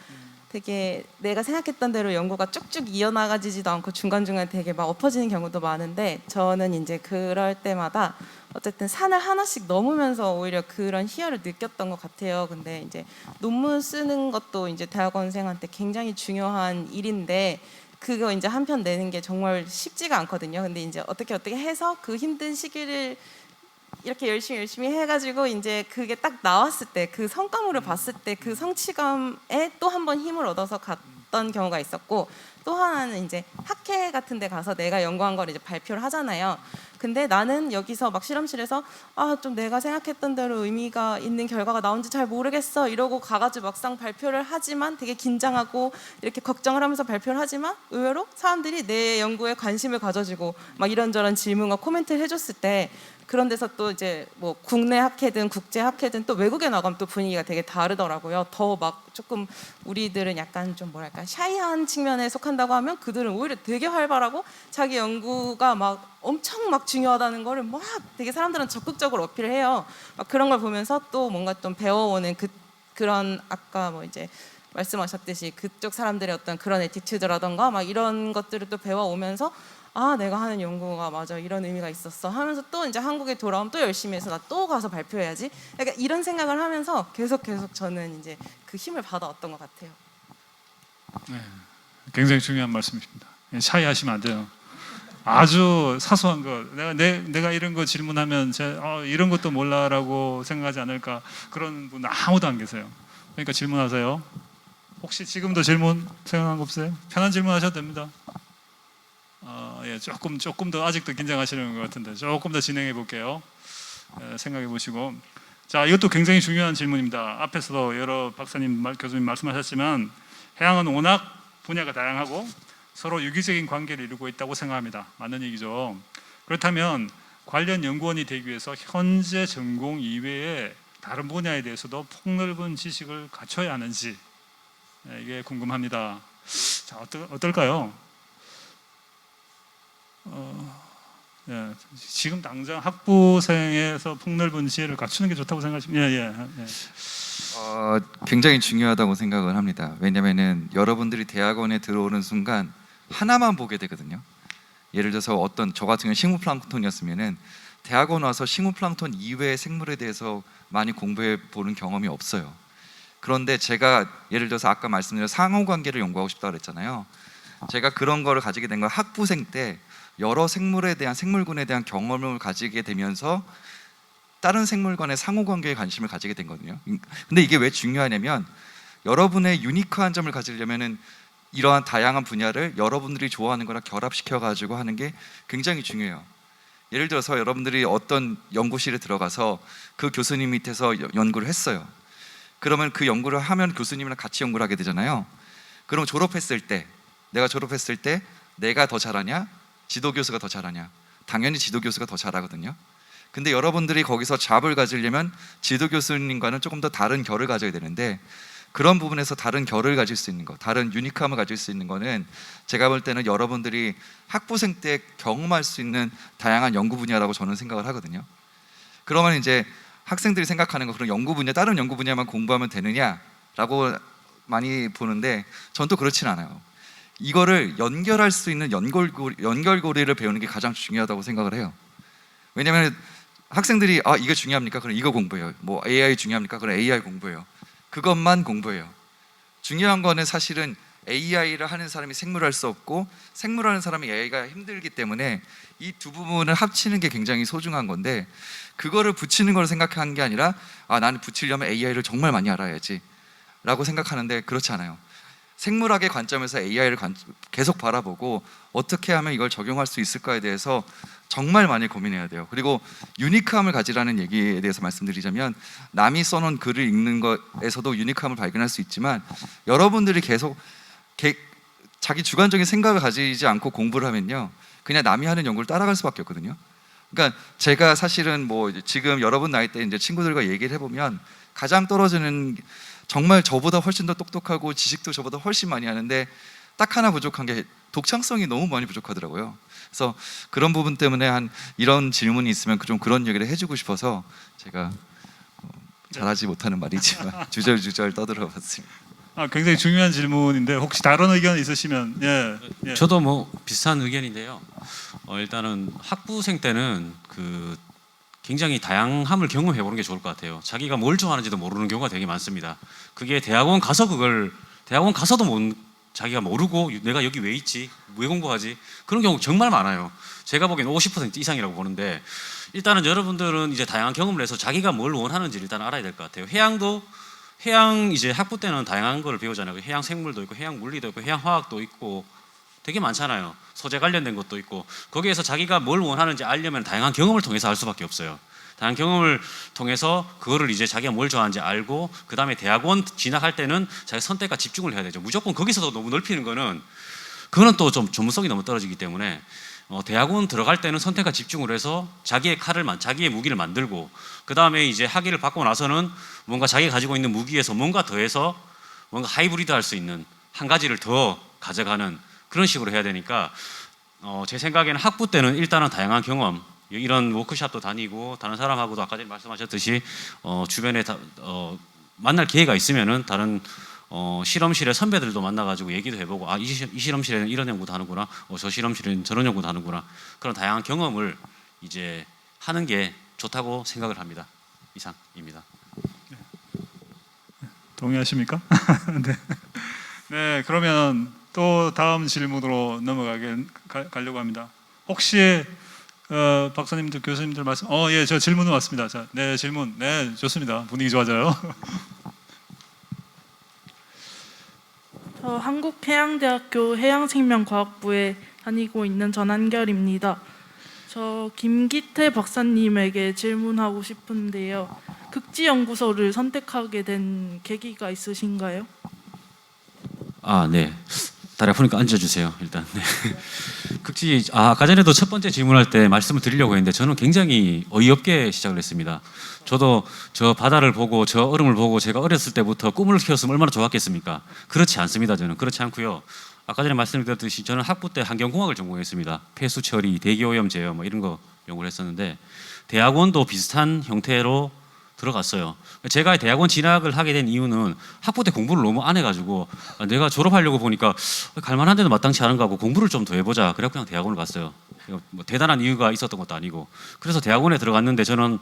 되게 내가 생각했던 대로 연구가 쭉쭉 이어나가지도 않고 중간중간 되게 막 엎어지는 경우도 많은데 저는 이제 그럴 때마다 어쨌든 산을 하나씩 넘으면서 오히려 그런 희열을 느꼈던 것 같아요. 근데 이제 논문 쓰는 것도 이제 대학원생한테 굉장히 중요한 일인데 그거 이제 한 편 내는 게 정말 쉽지가 않거든요. 근데 이제 어떻게 해서 그 힘든 시기를 이렇게 열심히 해가지고 이제 그게 딱 나왔을 때 그 성과물을 봤을 때 그 성취감에 또 한 번 힘을 얻어서 갔던 경우가 있었고 또 하나는 이제 학회 같은 데 가서 내가 연구한 걸 이제 발표를 하잖아요. 근데 나는 여기서 막 실험실에서 좀 내가 생각했던 대로 의미가 있는 결과가 나온지 잘 모르겠어 이러고 가가지고 막상 발표를 하지만 되게 긴장하고 이렇게 걱정을 하면서 발표를 하지만 의외로 사람들이 내 연구에 관심을 가져주고 막 이런저런 질문과 코멘트를 해줬을 때 그런 데서 또 이제 뭐 국내 학회든 국제 학회든 또 외국에 나가면 또 분위기가 되게 다르더라고요. 더 막 조금 우리들은 약간 좀 뭐랄까 샤이한 측면에 속한다고 하면 그들은 오히려 되게 활발하고 자기 연구가 막 엄청 막 중요하다는 거를 막 되게 사람들은 적극적으로 어필을 해요. 막 그런 걸 보면서 또 뭔가 좀 배워오는 그런 아까 뭐 이제 말씀하셨듯이 그쪽 사람들의 어떤 그런 애티튜드라던가 막 이런 것들을 또 배워오면서 내가 하는 연구가 맞아 이런 의미가 있었어 하면서 또 이제 한국에 돌아오면 또 열심히 해서 나 또 가서 발표해야지 약간 이런 생각을 하면서 계속 저는 이제 그 힘을 받아왔던 것 같아요. 네, 굉장히 중요한 말씀이십니다. 샤이하시면 안 돼요. 아주 사소한 것, 내가 이런 거 질문하면 이런 것도 몰라라고 생각하지 않을까, 그런 분 아무도 안 계세요. 그러니까 질문하세요. 혹시 지금도 질문 생각난 거 없어요? 편한 질문하셔도 됩니다. 예, 조금 더 아직도 긴장하시는 것 같은데 조금 더 진행해 볼게요. 생각해 보시고. 자, 이것도 굉장히 중요한 질문입니다. 앞에서도 여러 박사님, 교수님 말씀하셨지만 해양은 워낙 분야가 다양하고 서로 유기적인 관계를 이루고 있다고 생각합니다. 맞는 얘기죠. 그렇다면 관련 연구원이 되기 위해서 현재 전공 이외에 다른 분야에 대해서도 폭넓은 지식을 갖춰야 하는지, 이게 궁금합니다. 자, 어떨까요? 예, 지금 당장 학부생에서 폭넓은 지혜를 갖추는 게 좋다고 생각하십니까? 예. 굉장히 중요하다고 생각을 합니다. 왜냐하면은 여러분들이 대학원에 들어오는 순간 하나만 보게 되거든요. 예를 들어서 저 같은 경우는 식물플랑크톤이었으면은 대학원 와서 식물플랑크톤 이외의 생물에 대해서 많이 공부해 보는 경험이 없어요. 그런데 제가 예를 들어서 아까 말씀드린 상호관계를 연구하고 싶다고 그랬잖아요. 제가 그런 거를 가지게 된 건 학부생 때 여러 생물에 대한 생물군에 대한 경험을 가지게 되면서 다른 생물간의 상호관계에 관심을 가지게 된 거거든요. 근데 이게 왜 중요하냐면 여러분의 유니크한 점을 가지려면은 이러한 다양한 분야를 여러분들이 좋아하는 거랑 결합시켜 가지고 하는 게 굉장히 중요해요. 예를 들어서 여러분들이 어떤 연구실에 들어가서 그 교수님 밑에서 연구를 했어요. 그러면 그 연구를 하면 교수님이랑 같이 연구를 하게 되잖아요. 그럼 내가 졸업했을 때 내가 더 잘하냐? 지도교수가 더 잘하냐? 당연히 지도교수가 더 잘하거든요. 근데 여러분들이 거기서 잡을 가지려면 지도교수님과는 조금 더 다른 결을 가져야 되는데, 그런 부분에서 다른 결을 가질 수 있는 거, 다른 유니크함을 가질 수 있는 거는 제가 볼 때는 여러분들이 학부생 때 경험할 수 있는 다양한 연구 분야라고 저는 생각을 하거든요. 그러면 이제 학생들이 생각하는 거, 그런 연구 분야, 다른 연구 분야만 공부하면 되느냐라고 많이 보는데 전 또 그렇진 않아요. 이거를 연결할 수 있는 연결고리를 배우는 게 가장 중요하다고 생각을 해요. 왜냐하면 학생들이 이거 중요합니까? 그럼 이거 공부해요. 뭐 AI 중요합니까? 그럼 AI 공부해요. 그것만 공부해요. 중요한 거는 사실은 AI를 하는 사람이 생물을 할 수 없고 생물을 하는 사람이 AI가 힘들기 때문에 이 두 부분을 합치는 게 굉장히 소중한 건데, 그거를 붙이는 걸 생각한 게 아니라 나는 붙이려면 AI를 정말 많이 알아야지 라고 생각하는데, 그렇지 않아요. 생물학의 관점에서 AI를 계속 바라보고 어떻게 하면 이걸 적용할 수 있을까에 대해서 정말 많이 고민해야 돼요. 그리고 유니크함을 가지라는 얘기에 대해서 말씀드리자면, 남이 써놓은 글을 읽는 것에서도 유니크함을 발견할 수 있지만 여러분들이 계속 자기 주관적인 생각을 가지지 않고 공부를 하면요, 그냥 남이 하는 연구를 따라갈 수밖에 없거든요. 그러니까 제가 사실은 뭐 지금 여러분 나이 때 이제 친구들과 얘기를 해보면 가장 떨어지는, 정말 저보다 훨씬 더 똑똑하고 지식도 저보다 훨씬 많이 하는데 딱 하나 부족한 게 독창성이 너무 많이 부족하더라고요. 그래서 그런 부분 때문에 이런 질문이 있으면 좀 그런 얘기를 해주고 싶어서 제가 잘하지 못하는 말이지만 주절주절 떠들어 봤습니다. 굉장히 중요한 질문인데 혹시 다른 의견 있으시면. 예. 저도 뭐 비슷한 의견인데요. 일단은 학부생 때는 굉장히 다양함을 경험해 보는 게 좋을 것 같아요. 자기가 뭘 좋아하는지도 모르는 경우가 되게 많습니다. 그게 대학원 가서도 자기가 모르고 내가 여기 왜 있지? 왜 공부하지? 그런 경우 정말 많아요. 제가 보기엔 50% 이상이라고 보는데, 일단은 여러분들은 이제 다양한 경험을 해서 자기가 뭘 원하는지 일단 알아야 될 것 같아요. 해양 이제 학부 때는 다양한 걸 배우잖아요. 해양 생물도 있고 해양 물리도 있고 해양 화학도 있고 되게 많잖아요. 소재 관련된 것도 있고. 거기에서 자기가 뭘 원하는지 알려면 다양한 경험을 통해서 알 수밖에 없어요. 다양한 경험을 통해서 그거를 이제 자기가 뭘 좋아하는지 알고, 그 다음에 대학원 진학할 때는 자기 선택과 집중을 해야 되죠. 무조건 거기서도 너무 넓히는 그거는 또 좀 전문성이 너무 떨어지기 때문에 대학원 들어갈 때는 선택과 집중을 해서 자기의 무기를 만들고, 그 다음에 이제 학위를 받고 나서는 뭔가 자기가 가지고 있는 무기에서 뭔가 더해서 뭔가 하이브리드 할 수 있는 한 가지를 더 가져가는 그런 식으로 해야 되니까, 제 생각에는 학부 때는 일단은 다양한 경험, 이런 워크숍도 다니고 다른 사람하고도 아까 전에 말씀하셨듯이 주변에 만날 기회가 있으면은 다른 실험실의 선배들도 만나가지고 얘기도 해보고, 이 실험실에는 이런 연구도 하는구나, 저 실험실에는 저런 연구도 하는구나, 그런 다양한 경험을 이제 하는 게 좋다고 생각을 합니다. 이상입니다. 동의하십니까? 네, 그러면 또 다음 질문으로 가려고 합니다. 혹시 박사님들, 교수님들 말씀, 예, 저 질문은 왔습니다. 자, 네, 질문, 네, 좋습니다. 분위기 좋아져요. 저 한국해양대학교 해양생명과학부에 다니고 있는 전한결입니다. 저 김기태 박사님에게 질문하고 싶은데요. 극지연구소를 선택하게 된 계기가 있으신가요? 아, 네. 다리 아프니까 앉아주세요. 일단. 네. 아까 전에도 첫 번째 질문할 때 말씀을 드리려고 했는데 저는 굉장히 어이없게 시작을 했습니다. 저도 저 바다를 보고 저 얼음을 보고 제가 어렸을 때부터 꿈을 키웠으면 얼마나 좋았겠습니까? 그렇지 않습니다. 저는 그렇지 않고요. 아까 전에 말씀드렸듯이 저는 학부 때 환경공학을 전공했습니다. 폐수 처리, 대기오염 제어 뭐 이런 거 연구를 했었는데 대학원도 비슷한 형태로 들어갔어요. 제가 대학원 진학을 하게 된 이유는 학부 때 공부를 너무 안 해가지고 내가 졸업하려고 보니까 갈만한데도 마땅치 않은가 하고 공부를 좀 더 해보자. 그래서 그냥 대학원을 갔어요. 뭐 대단한 이유가 있었던 것도 아니고. 그래서 대학원에 들어갔는데 저는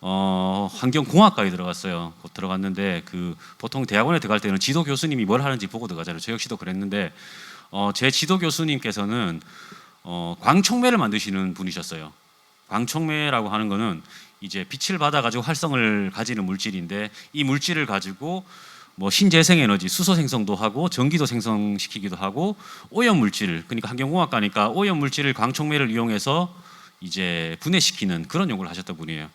환경공학과에 들어갔어요. 곧 들어갔는데 그 보통 대학원에 들어갈 때는 지도 교수님이 뭘 하는지 보고 들어가잖아요. 저 역시도 그랬는데 제 지도 교수님께서는 광촉매를 만드시는 분이셨어요. 광촉매라고 하는 거는 이제 빛을 받아가지고 활성을 가지는 물질인데 이 물질을 가지고 뭐 신재생 에너지, 수소 생성도 하고 전기도 생성시키기도 하고 오염 물질, 그러니까 환경공학과니까 오염 물질을 광촉매를 이용해서 이제 분해시키는 그런 연구를 하셨던 분이에요.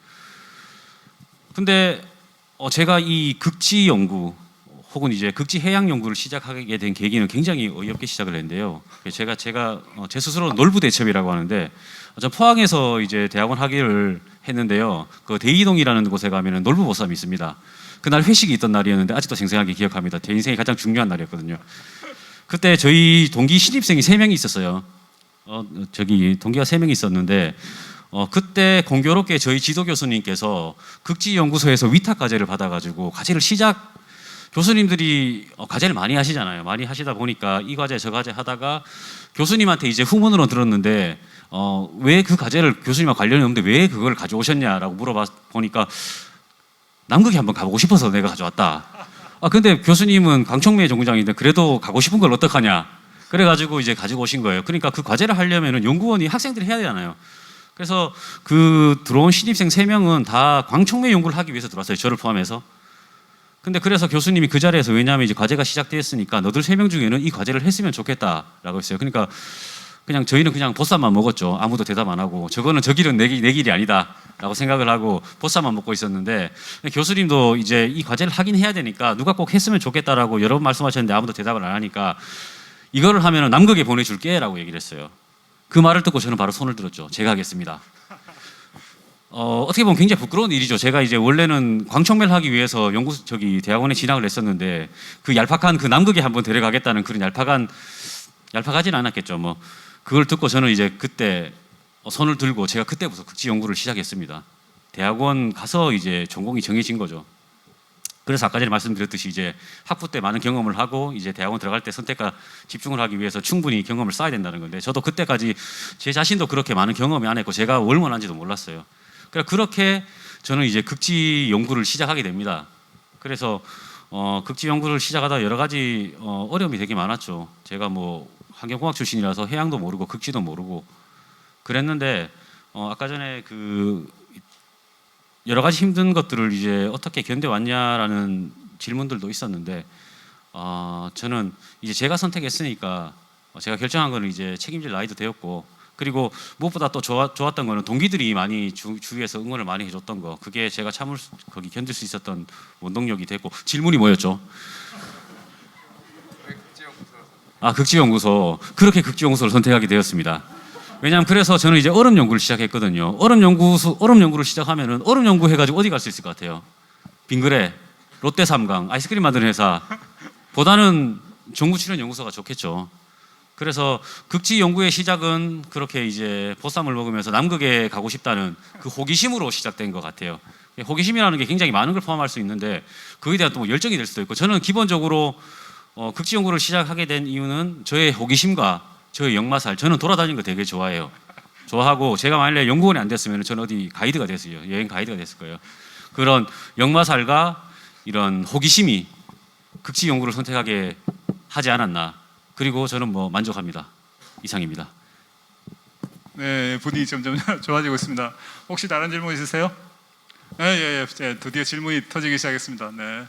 근데 제가 이 극지 연구 혹은 이제 극지 해양 연구를 시작하게 된 계기는 굉장히 어이없게 시작을 했는데요. 제가 제 스스로 놀부대첩이라고 하는데 전 포항에서 이제 대학원 학위를 했는데요. 그 대이동이라는 곳에 가면은 놀부보쌈이 있습니다. 그날 회식이 있던 날이었는데 아직도 생생하게 기억합니다. 제 인생이 가장 중요한 날이었거든요. 그때 저희 동기 신입생이 3명이 있었어요. 동기가 3명이 있었는데 그때 공교롭게 저희 지도 교수님께서 극지연구소에서 위탁 과제를 받아가지고 과제를 교수님들이 과제를 많이 하시잖아요. 많이 하시다 보니까 이 과제 저 과제 하다가 교수님한테 이제 후문으로 들었는데 왜 그 과제를 교수님과 관련이 없는데 왜 그걸 가져오셨냐라고 물어봐 보니까 남극에 한번 가보고 싶어서 내가 가져왔다. 근데 교수님은 광촉매 전공장인데 그래도 가고 싶은 걸 어떡하냐. 그래가지고 이제 가지고 오신 거예요. 그러니까 그 과제를 하려면은 연구원이 학생들이 해야 되잖아요. 그래서 그 들어온 신입생 3명은 다 광촉매 연구를 하기 위해서 들어왔어요. 저를 포함해서. 근데 그래서 교수님이 그 자리에서 왜냐하면 이제 과제가 시작됐으니까 너들 3명 중에는 이 과제를 했으면 좋겠다라고 했어요. 그러니까 그냥 저희는 그냥 보쌈만 먹었죠. 아무도 대답 안 하고 저거는 저 길은 내 길이 아니다라고 생각을 하고 보쌈만 먹고 있었는데 교수님도 이제 이 과제를 하긴 해야 되니까 누가 꼭 했으면 좋겠다라고 여러 번 말씀하셨는데 아무도 대답을 안 하니까 이거를 하면은 남극에 보내줄게라고 얘기를 했어요. 그 말을 듣고 저는 바로 손을 들었죠. 제가 하겠습니다. 어떻게 보면 굉장히 부끄러운 일이죠. 제가 이제 원래는 광촉매를 하기 위해서 대학원에 진학을 했었는데 그 얄팍한 그 남극에 한번 데려가겠다는 그런 얄팍하진 않았겠죠. 뭐 그걸 듣고 저는 이제 그때 손을 들고 제가 그때부터 극지 연구를 시작했습니다. 대학원 가서 이제 전공이 정해진 거죠. 그래서 아까 전에 말씀드렸듯이 이제 학부 때 많은 경험을 하고 이제 대학원 들어갈 때 선택과 집중을 하기 위해서 충분히 경험을 쌓아야 된다는 건데 저도 그때까지 제 자신도 그렇게 많은 경험이 안 했고 제가 얼마나인지도 몰랐어요. 그렇게 저는 이제 극지 연구를 시작하게 됩니다. 그래서 극지 연구를 시작하다 여러 가지 어려움이 되게 많았죠. 제가 뭐 환경공학 출신이라서 해양도 모르고 극지도 모르고 그랬는데 아까 전에 그 여러 가지 힘든 것들을 이제 어떻게 견뎌왔냐라는 질문들도 있었는데 저는 이제 제가 선택했으니까 제가 결정한 거는 이제 책임질 나이도 되었고 그리고 무엇보다 또 좋았던 거는 동기들이 많이 주위에서 응원을 많이 해줬던 거 그게 제가 거기 견딜 수 있었던 원동력이 됐고 질문이 뭐였죠? 극지연구소. 그렇게 극지연구소를 선택하게 되었습니다. 왜냐하면 그래서 저는 이제 얼음 연구를 시작했거든요. 얼음 연구를 시작하면은 얼음 연구 해가지고 어디 갈 수 있을 것 같아요? 빙그레, 롯데삼강, 아이스크림 만드는 회사보다는 정부출연연구소가 좋겠죠. 그래서 극지 연구의 시작은 그렇게 이제 보쌈을 먹으면서 남극에 가고 싶다는 그 호기심으로 시작된 것 같아요. 호기심이라는 게 굉장히 많은 걸 포함할 수 있는데 그에 대한 또 열정이 될 수도 있고 저는 기본적으로 극지 연구를 시작하게 된 이유는 저의 호기심과 저의 역마살. 저는 돌아다니는 거 되게 좋아하고 제가 만약에 연구원이 안 됐으면 저는 어디 가이드가 됐어요. 여행 가이드가 됐을 거예요. 그런 역마살과 이런 호기심이 극지 연구를 선택하게 하지 않았나. 그리고 저는 뭐 만족합니다. 이상입니다. 네, 분위기 점점 좋아지고 있습니다. 혹시 다른 질문 있으세요? 네, 예, 드디어 질문이 터지기 시작했습니다. 네.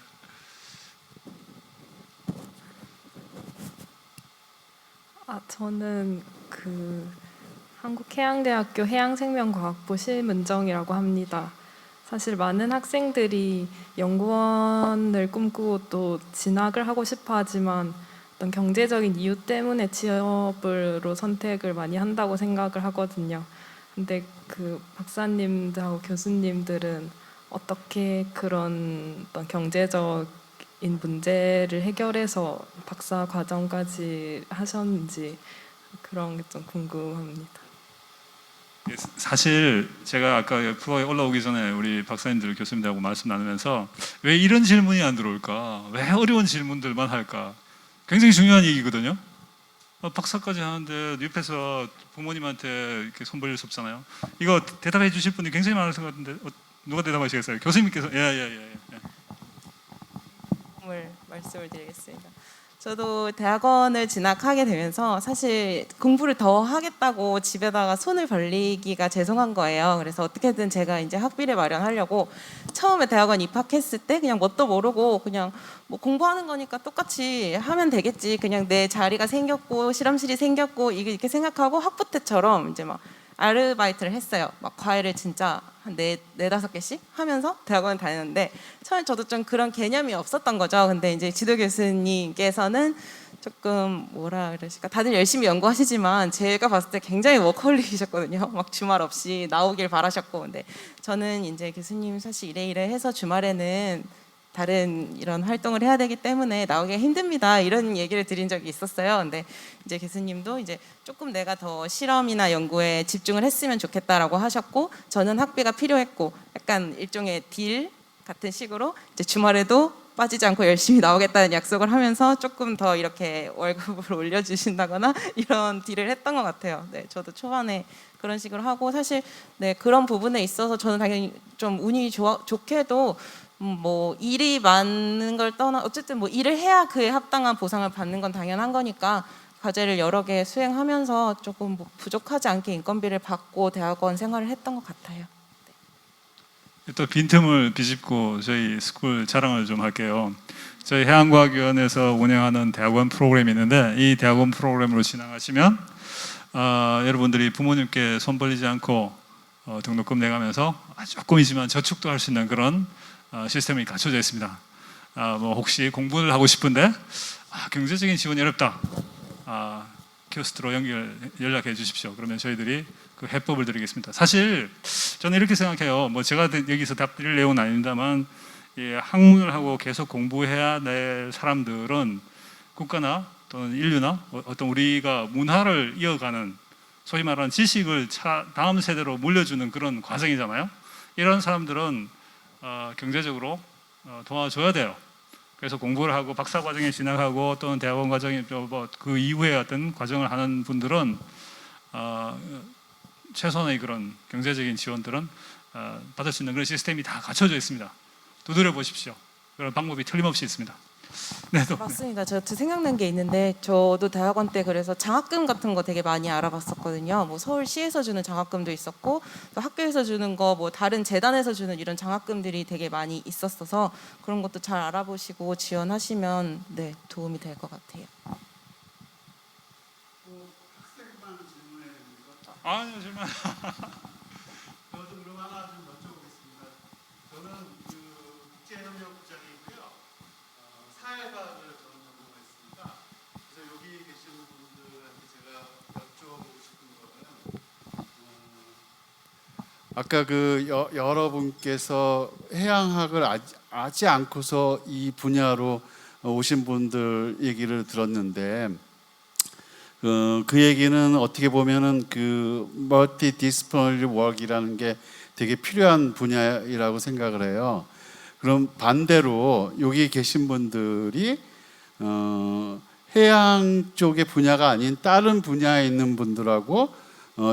저는 한국해양대학교 해양생명과학부 실문정이라고 합니다. 사실 많은 학생들이 연구원을 꿈꾸고 또 진학을 하고 싶어 하지만 어떤 경제적인 이유 때문에 취업으로 선택을 많이 한다고 생각을 하거든요. 근데 박사님들하고 교수님들은 어떻게 그런 어떤 경제적인 문제를 해결해서 박사 과정까지 하셨는지 그런 게 좀 궁금합니다. 예, 사실 제가 아까 프로에 올라오기 전에 우리 박사님들 교수님들하고 말씀 나누면서 왜 이런 질문이 안 들어올까? 왜 어려운 질문들만 할까? 굉장히 중요한 얘기거든요. 박사까지 하는데 옆에서 부모님한테 이렇게 손 벌릴 수 없잖아요. 이거 대답해 주실 분이 굉장히 많으신 것 같은데 누가 대답하시겠어요? 교수님께서. 예. 말씀을 드리겠습니다. 저도 대학원을 진학하게 되면서 사실 공부를 더 하겠다고 집에다가 손을 벌리기가 죄송한 거예요. 그래서 어떻게든 제가 이제 학비를 마련하려고 처음에 대학원 입학했을 때 그냥 뭣도 모르고 그냥 뭐 공부하는 거니까 똑같이 하면 되겠지. 그냥 내 자리가 생겼고 실험실이 생겼고 이렇게 생각하고 학부 때처럼 이제 막 아르바이트를 했어요. 막 과외를 진짜 한 네다섯 개씩 하면서 대학원을 다녔는데 처음에 저도 좀 그런 개념이 없었던 거죠. 근데 이제 지도 교수님께서는 조금 뭐라 그러실까, 다들 열심히 연구하시지만 제가 봤을 때 굉장히 워커홀릭이셨거든요. 막 주말 없이 나오길 바라셨고, 근데 저는 이제 교수님 사실 이래 해서 주말에는 다른 이런 활동을 해야 되기 때문에 나오기가 힘듭니다. 이런 얘기를 드린 적이 있었어요. 근데 이제 교수님도 이제 조금 내가 더 실험이나 연구에 집중을 했으면 좋겠다라고 하셨고, 저는 학비가 필요했고, 약간 일종의 딜 같은 식으로 이제 주말에도 빠지지 않고 열심히 나오겠다는 약속을 하면서 조금 더 이렇게 월급을 올려주신다거나 이런 딜을 했던 것 같아요. 네, 저도 초반에 그런 식으로 하고, 사실 네, 그런 부분에 있어서 저는 당연히 좀 운이 좋게도 뭐 일이 많은 걸 떠나 어쨌든 뭐 일을 해야 그에 합당한 보상을 받는 건 당연한 거니까 과제를 여러 개 수행하면서 조금 뭐 부족하지 않게 인건비를 받고 대학원 생활을 했던 것 같아요. 또 빈틈을 비집고 저희 스쿨 자랑을 좀 할게요. 저희 해양과학위원회에서 운영하는 대학원 프로그램이 있는데, 이 대학원 프로그램으로 진행하시면 여러분들이 부모님께 손 벌리지 않고 등록금 내가면서 조금이지만 저축도 할 수 있는 그런 시스템이 갖춰져 있습니다. 뭐 혹시 공부를 하고 싶은데 경제적인 지원이 어렵다, 키오스트로 연락해 주십시오. 그러면 저희들이 그 해법을 드리겠습니다. 사실 저는 이렇게 생각해요. 뭐 제가 여기서 답 드릴 내용은 아닙니다만, 학문을 하고 계속 공부해야 될 사람들은 국가나 또는 인류나 어떤 우리가 문화를 이어가는, 소위 말하는 지식을 다음 세대로 물려주는 그런 과정이잖아요. 이런 사람들은 경제적으로 도와줘야 돼요. 그래서 공부를 하고 박사 과정에 진학하고 또는 대학원 과정에 그 이후에 어떤 과정을 하는 분들은 최소한의 그런 경제적인 지원들은 받을 수 있는 그런 시스템이 다 갖춰져 있습니다. 두드려 보십시오. 그런 방법이 틀림없이 있습니다. 네, 맞습니다. 저 생각난 게 있는데, 저도 대학원 때 그래서 장학금 같은 거 되게 많이 알아봤었거든요. 뭐 서울시에서 주는 장학금도 있었고, 또 학교에서 주는 거, 뭐 다른 재단에서 주는 이런 장학금들이 되게 많이 있었어서 그런 것도 잘 알아보시고 지원하시면 네, 도움이 될 것 같아요. 아니요, 질문. 저도 그럼 하나 좀 여쭤보겠습니다. 저는 국제협력부장이고요. 사회과학을 저는 전공했습니다. 그래서 여기 계시는 분들한테 제가 여쭤보고 싶은 거는, 아까 여러분께서 해양학을 아지 않고서 이 분야로 오신 분들 얘기를 들었는데, 그 얘기는 어떻게 보면은 그 멀티디스플리너리 워크이라는 게 되게 필요한 분야라고 생각을 해요. 그럼 반대로 여기 계신 분들이 해양 쪽의 분야가 아닌 다른 분야에 있는 분들하고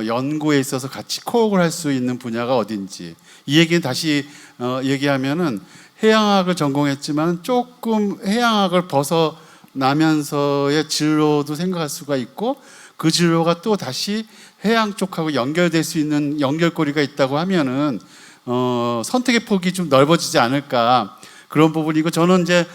연구에 있어서 같이 코업을 할 수 있는 분야가 어딘지, 이 얘기는 다시 얘기하면은 해양학을 전공했지만 조금 해양학을 벗어나면서의 진로도 생각할 수가 있고, 그 진로가 또 다시 해양 쪽하고 연결될 수 있는 연결고리가 있다고 하면은 선택의 폭이 좀 넓어지지 않을까, 그런 부분이고, 저는 이제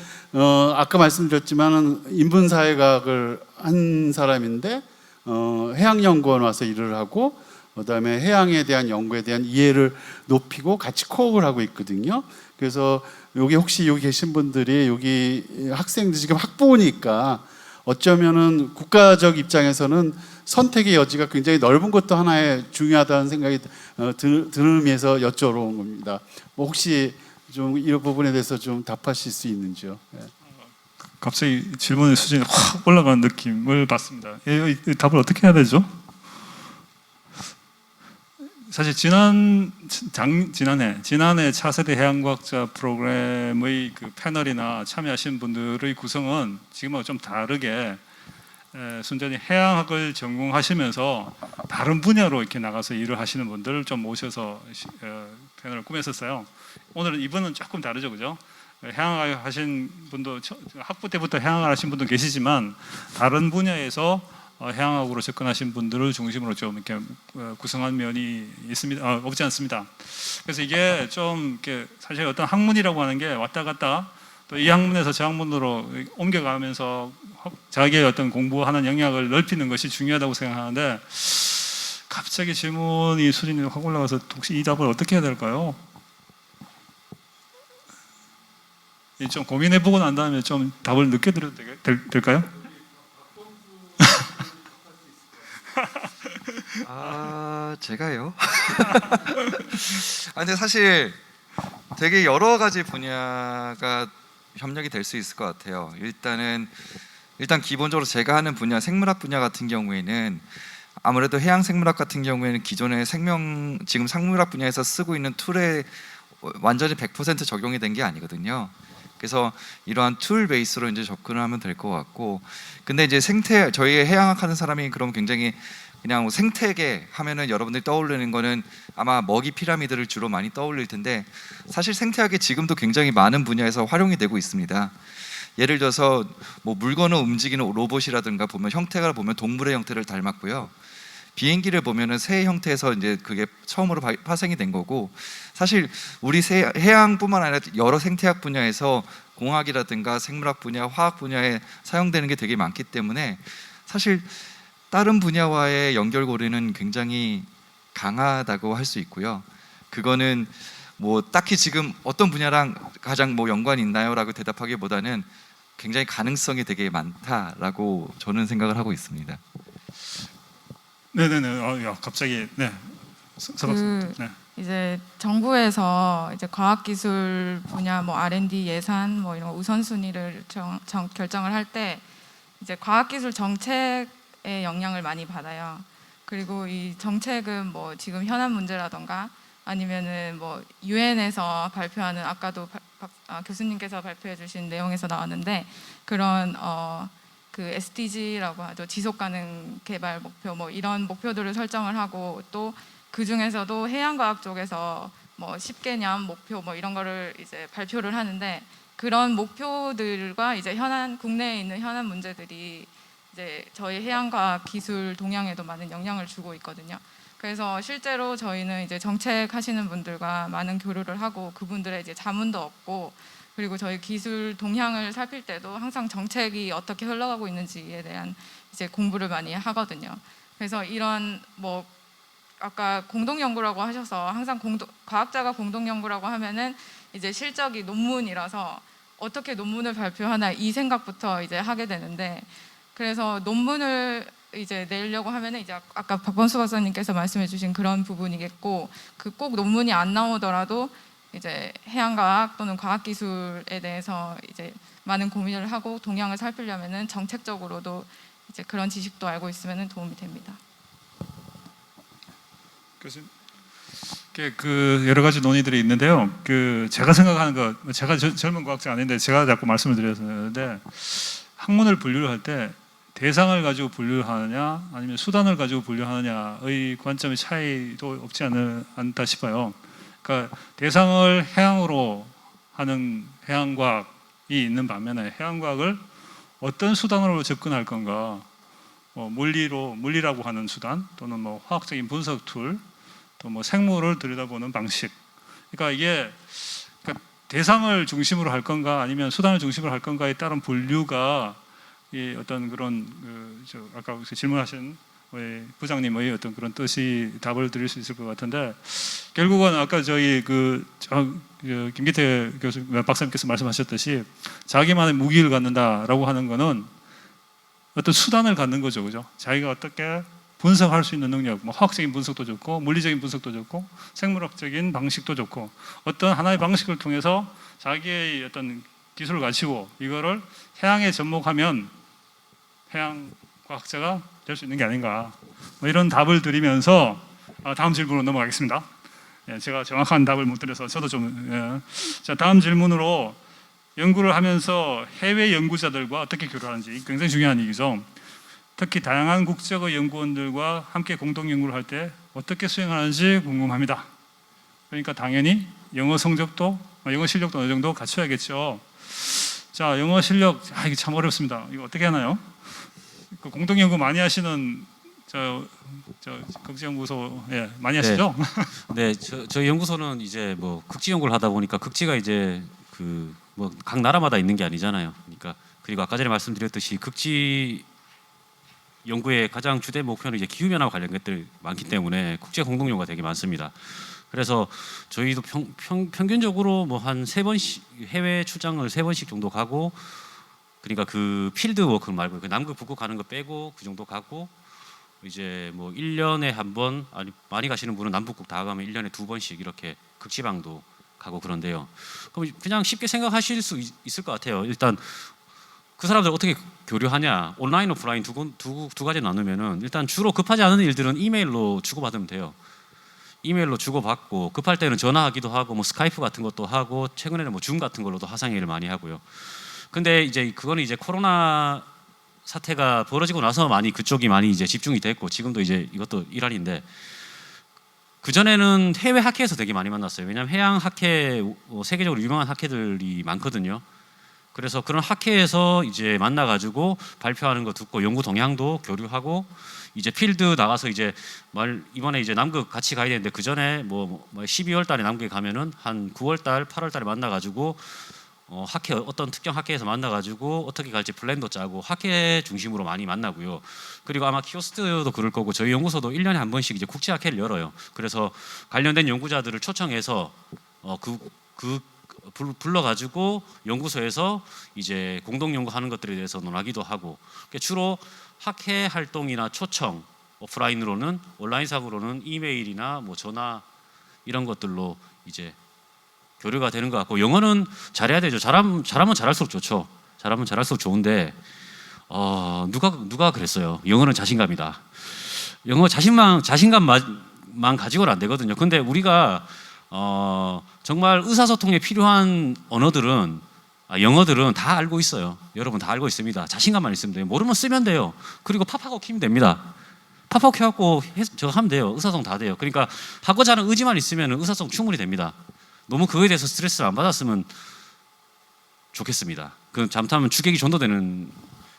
아까 말씀드렸지만은 인문사회학을 한 사람인데 해양연구원 와서 일을 하고, 그다음에 해양에 대한 연구에 대한 이해를 높이고 같이 코업을 하고 있거든요. 그래서 여기 혹시 여기 계신 분들이, 여기 학생들 지금 학부모니까 어쩌면은 국가적 입장에서는 선택의 여지가 굉장히 넓은 것도 하나의 중요하다는 생각이 들으면서 여쭤본 겁니다. 뭐 혹시 좀 이런 부분에 대해서 좀 답하실 수 있는지요? 네. 갑자기 질문의 수준이 확 올라가는 느낌을 받습니다. 이 답을 어떻게 해야 되죠? 사실 지난해 차세대 해양과학자 프로그램의 그 패널이나 참여하신 분들의 구성은 지금하고 좀 다르게 순전히 해양학을 전공하시면서 다른 분야로 이렇게 나가서 일을 하시는 분들을 좀 모셔서 패널을 꾸몄었어요. 오늘은 이번은 조금 다르죠, 그죠? 해양학 하신 분도 학부 때부터 해양을 하신 분도 계시지만 다른 분야에서 해양학으로 접근하신 분들을 중심으로 좀 이렇게 구성한 면이 있습니다. 없지 않습니다. 그래서 이게 좀 이렇게 사실 어떤 학문이라고 하는 게 왔다 갔다 또 이 학문에서 저 학문으로 옮겨가면서 자기의 어떤 공부하는 영역을 넓히는 것이 중요하다고 생각하는데, 갑자기 질문이 수준이 확 올라가서 혹시 이 답을 어떻게 해야 될까요? 좀 고민해보고 난 다음에 좀 답을 늦게 드려도 될까요? 제가요? 근데 사실 되게 여러 가지 분야가 협력이 될 수 있을 것 같아요. 일단 기본적으로 제가 하는 분야, 생물학 분야 같은 경우에는 아무래도 해양 생물학 같은 경우에는 기존의 지금 생물학 분야에서 쓰고 있는 툴에 완전히 100% 적용이 된 게 아니거든요. 그래서 이러한 툴 베이스로 이제 접근을 하면 될 것 같고, 근데 이제 저희 해양학 하는 사람이 그럼 굉장히 그냥 생태계 하면은 여러분들이 떠올리는 거는 아마 먹이 피라미드를 주로 많이 떠올릴 텐데, 사실 생태학이 지금도 굉장히 많은 분야에서 활용이 되고 있습니다. 예를 들어서 뭐 물건을 움직이는 로봇이라든가 보면 형태가 보면 동물의 형태를 닮았고요. 비행기를 보면은 새 형태에서 이제 그게 처음으로 파생이 된 거고, 사실 우리 해양뿐만 아니라 여러 생태학 분야에서 공학이라든가 생물학 분야, 화학 분야에 사용되는 게 되게 많기 때문에 사실 다른 분야와의 연결고리는 굉장히 강하다고 할 수 있고요. 그거는 뭐 딱히 지금 어떤 분야랑 가장 뭐 연관이 있나요라고 대답하기보다는 굉장히 가능성이 되게 많다라고 저는 생각을 하고 있습니다. 네네네. 갑자기 네. 네. 이제 정부에서 이제 과학기술 분야 뭐 R&D 예산 뭐 이런 우선순위를 결정을 할 때 이제 과학기술 정책의 영향을 많이 받아요. 그리고 이 정책은 뭐 지금 현안 문제라던가 아니면은 뭐 유엔에서 발표하는, 아까도 교수님께서 발표해 주신 내용에서 나왔는데, 그런 그 SDG라고 하죠. 지속가능 개발 목표 뭐 이런 목표들을 설정을 하고, 또 그 중에서도 해양과학 쪽에서 뭐 10개년 목표 뭐 이런 거를 이제 발표를 하는데, 그런 목표들과 이제 국내에 있는 현안 문제들이 이제 저희 해양과학 기술 동향에도 많은 영향을 주고 있거든요. 그래서 실제로 저희는 이제 정책 하시는 분들과 많은 교류를 하고 그분들의 이제 자문도 얻고, 그리고 저희 기술 동향을 살필 때도 항상 정책이 어떻게 흘러가고 있는지에 대한 이제 공부를 많이 하거든요. 그래서 이런 뭐 아까 공동 연구라고 하셔서 항상 과학자가 공동 연구라고 하면은 이제 실적이 논문이라서 어떻게 논문을 발표하나 이 생각부터 이제 하게 되는데, 그래서 논문을 이제 내려고 하면은 이제 아까 박범수 박사님께서 말씀해주신 그런 부분이겠고, 그 꼭 논문이 안 나오더라도 이제 해양과학 또는 과학기술에 대해서 이제 많은 고민을 하고 동향을 살피려면은 정책적으로도 이제 그런 지식도 알고 있으면은 도움이 됩니다. 교수님, 그 여러 가지 논의들이 있는데요. 그 제가 생각하는 거, 제가 젊은 과학자 아닌데 제가 자꾸 말씀을 드렸는데, 학문을 분류를 할 때 대상을 가지고 분류를 하느냐 아니면 수단을 가지고 분류하느냐의 관점의 차이도 없지 않다 싶어요. 그러니까 대상을 해양으로 하는 해양과학이 있는 반면에 해양과학을 어떤 수단으로 접근할 건가, 물리라고 하는 수단 또는 뭐 화학적인 분석 툴 또 뭐 생물을 들여다보는 방식. 그러니까 이게 대상을 중심으로 할 건가 아니면 수단을 중심으로 할 건가에 따른 분류가 이 어떤 그런 아까 질문하신 우리 부장님의 어떤 그런 뜻이 답을 드릴 수 있을 것 같은데 결국은 아까 저희 김기태 교수 박사님께서 말씀하셨듯이 자기만의 무기를 갖는다라고 하는 거는 어떤 수단을 갖는 거죠, 그죠? 자기가 어떻게 분석할 수 있는 능력, 뭐 화학적인 분석도 좋고 물리적인 분석도 좋고 생물학적인 방식도 좋고 어떤 하나의 방식을 통해서 자기의 어떤 기술을 가지고 이거를 해양에 접목하면 해양 과학자가 될 수 있는 게 아닌가, 뭐 이런 답을 드리면서 다음 질문으로 넘어가겠습니다. 예, 제가 정확한 답을 못 드려서 저도 좀 자, 다음 질문으로 연구를 하면서 해외 연구자들과 어떻게 교류하는지 굉장히 중요한 얘기죠. 특히 다양한 국적의 연구원들과 함께 공동 연구를 할 때 어떻게 수행하는지 궁금합니다. 그러니까 당연히 영어 성적도, 영어 실력도 어느 정도 갖춰야겠죠. 자, 영어 실력, 이게 참 어렵습니다. 이거 어떻게 하나요? 그 공동 연구 많이 하시는 저 극지연구소 많이 하시죠? 네, 저희 연구소는 이제 뭐 극지 연구를 하다 보니까 극지가 이제 그 뭐 각 나라마다 있는 게 아니잖아요. 그러니까 그리고 아까 전에 말씀드렸듯이 극지 연구의 가장 주된 목표는 이제 기후 변화와 관련 것들이 많기 때문에 국제 공동 연구가 되게 많습니다. 그래서 저희도 평균적으로 뭐 한 3번씩 해외 출장을 3번씩 정도 가고, 그러니까 그 필드 워크 말고 그 남극 북극 가는 거 빼고 그 정도 가고, 이제 뭐 1년에 한 번, 아니 많이 가시는 분은 남북극 다 가면 1년에 2번씩 이렇게 극지방도 가고 그런데요. 그럼 그냥 쉽게 생각하실 수 있을 것 같아요. 일단 그 사람들 어떻게 교류하냐? 온라인, 오프라인 두 가지 나누면은 일단 주로 급하지 않은 일들은 이메일로 주고받으면 돼요. 이메일로 주고받고 급할 때는 전화하기도 하고 뭐 스카이프 같은 것도 하고 최근에는 뭐 줌 같은 걸로도 화상회의를 많이 하고요. 근데 이제 그거는 이제 코로나 사태가 벌어지고 나서 많이 그쪽이 많이 이제 집중이 됐고 지금도 이제 이것도 일환인데, 그 전에는 해외 학회에서 되게 많이 만났어요. 왜냐하면 해양 학회 세계적으로 유명한 학회들이 많거든요. 그래서 그런 학회에서 이제 만나가지고 발표하는 거 듣고 연구 동향도 교류하고, 이제 필드 나가서 이제 이번에 이제 남극 같이 가야 되는데 그 전에 뭐 12월 달에 남극에 가면은 한 9월 달, 8월 달에 만나가지고 학회 어떤 특정 학회에서 만나가지고 어떻게 갈지 플랜도 짜고 학회 중심으로 많이 만나고요. 그리고 아마 키오스트도 그럴 거고 저희 연구소도 1년에 한 번씩 이제 국제 학회를 열어요. 그래서 관련된 연구자들을 초청해서 불러가지고 연구소에서 이제 공동 연구하는 것들에 대해서 논하기도 하고, 주로 학회 활동이나 초청, 오프라인으로는 온라인상으로는 이메일이나 뭐 전화 이런 것들로 이제 교류가 되는 것 같고, 영어는 잘해야 되죠. 잘하면 잘할수록 좋죠. 잘하면 잘할수록 좋은데 누가 그랬어요. 영어는 자신감이다. 영어 자신감만 가지고는 안 되거든요. 근데 우리가 정말 의사소통에 필요한 언어들은 영어들은 다 알고 있어요. 여러분 다 알고 있습니다. 자신감만 있으면 돼요. 모르면 쓰면 돼요. 그리고 팝하고 키면 됩니다. 팝하고 켜갖고 저거 하면 돼요. 의사소통 다 돼요. 그러니까 하고자 하는 의지만 있으면 의사소통 충분히 됩니다. 너무 그거에 대해서 스트레스를 안 받았으면 좋겠습니다. 그 잘못하면 주객이 전도되는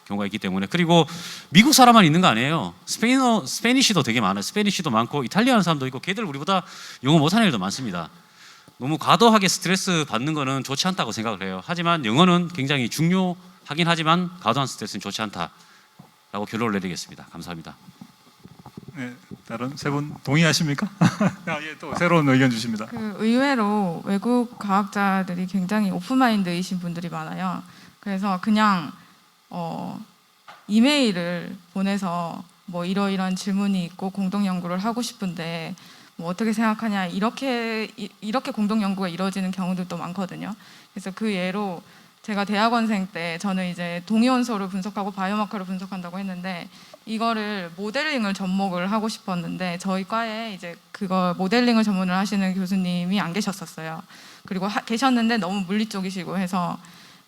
경우가 있기 때문에. 그리고 미국 사람만 있는 거 아니에요. 스페니쉬도 되게 많아요. 스페니쉬도 많고 이탈리아는 사람도 있고, 걔들 우리보다 영어 못하는 애들도 많습니다. 너무 과도하게 스트레스 받는 거는 좋지 않다고 생각을 해요. 하지만 영어는 굉장히 중요하긴 하지만 과도한 스트레스는 좋지 않다라고 결론을 내리겠습니다. 감사합니다. 네, 다른 세 분 동의하십니까? 예, 또 새로운 의견 주십니다. 그 의외로 외국 과학자들이 굉장히 오픈마인드이신 분들이 많아요. 그래서 그냥 이메일을 보내서 뭐 이러이러한 질문이 있고 공동 연구를 하고 싶은데 뭐 어떻게 생각하냐, 이렇게 공동 연구가 이루어지는 경우들도 많거든요. 그래서 그 예로 제가 대학원생 때 저는 이제 동위원소를 분석하고 바이오마커를 분석한다고 했는데 이거를 모델링을 접목을 하고 싶었는데 저희 과에 이제 그거 모델링을 전문을 하시는 교수님이 안 계셨었어요. 그리고 계셨는데 너무 물리 쪽이시고 해서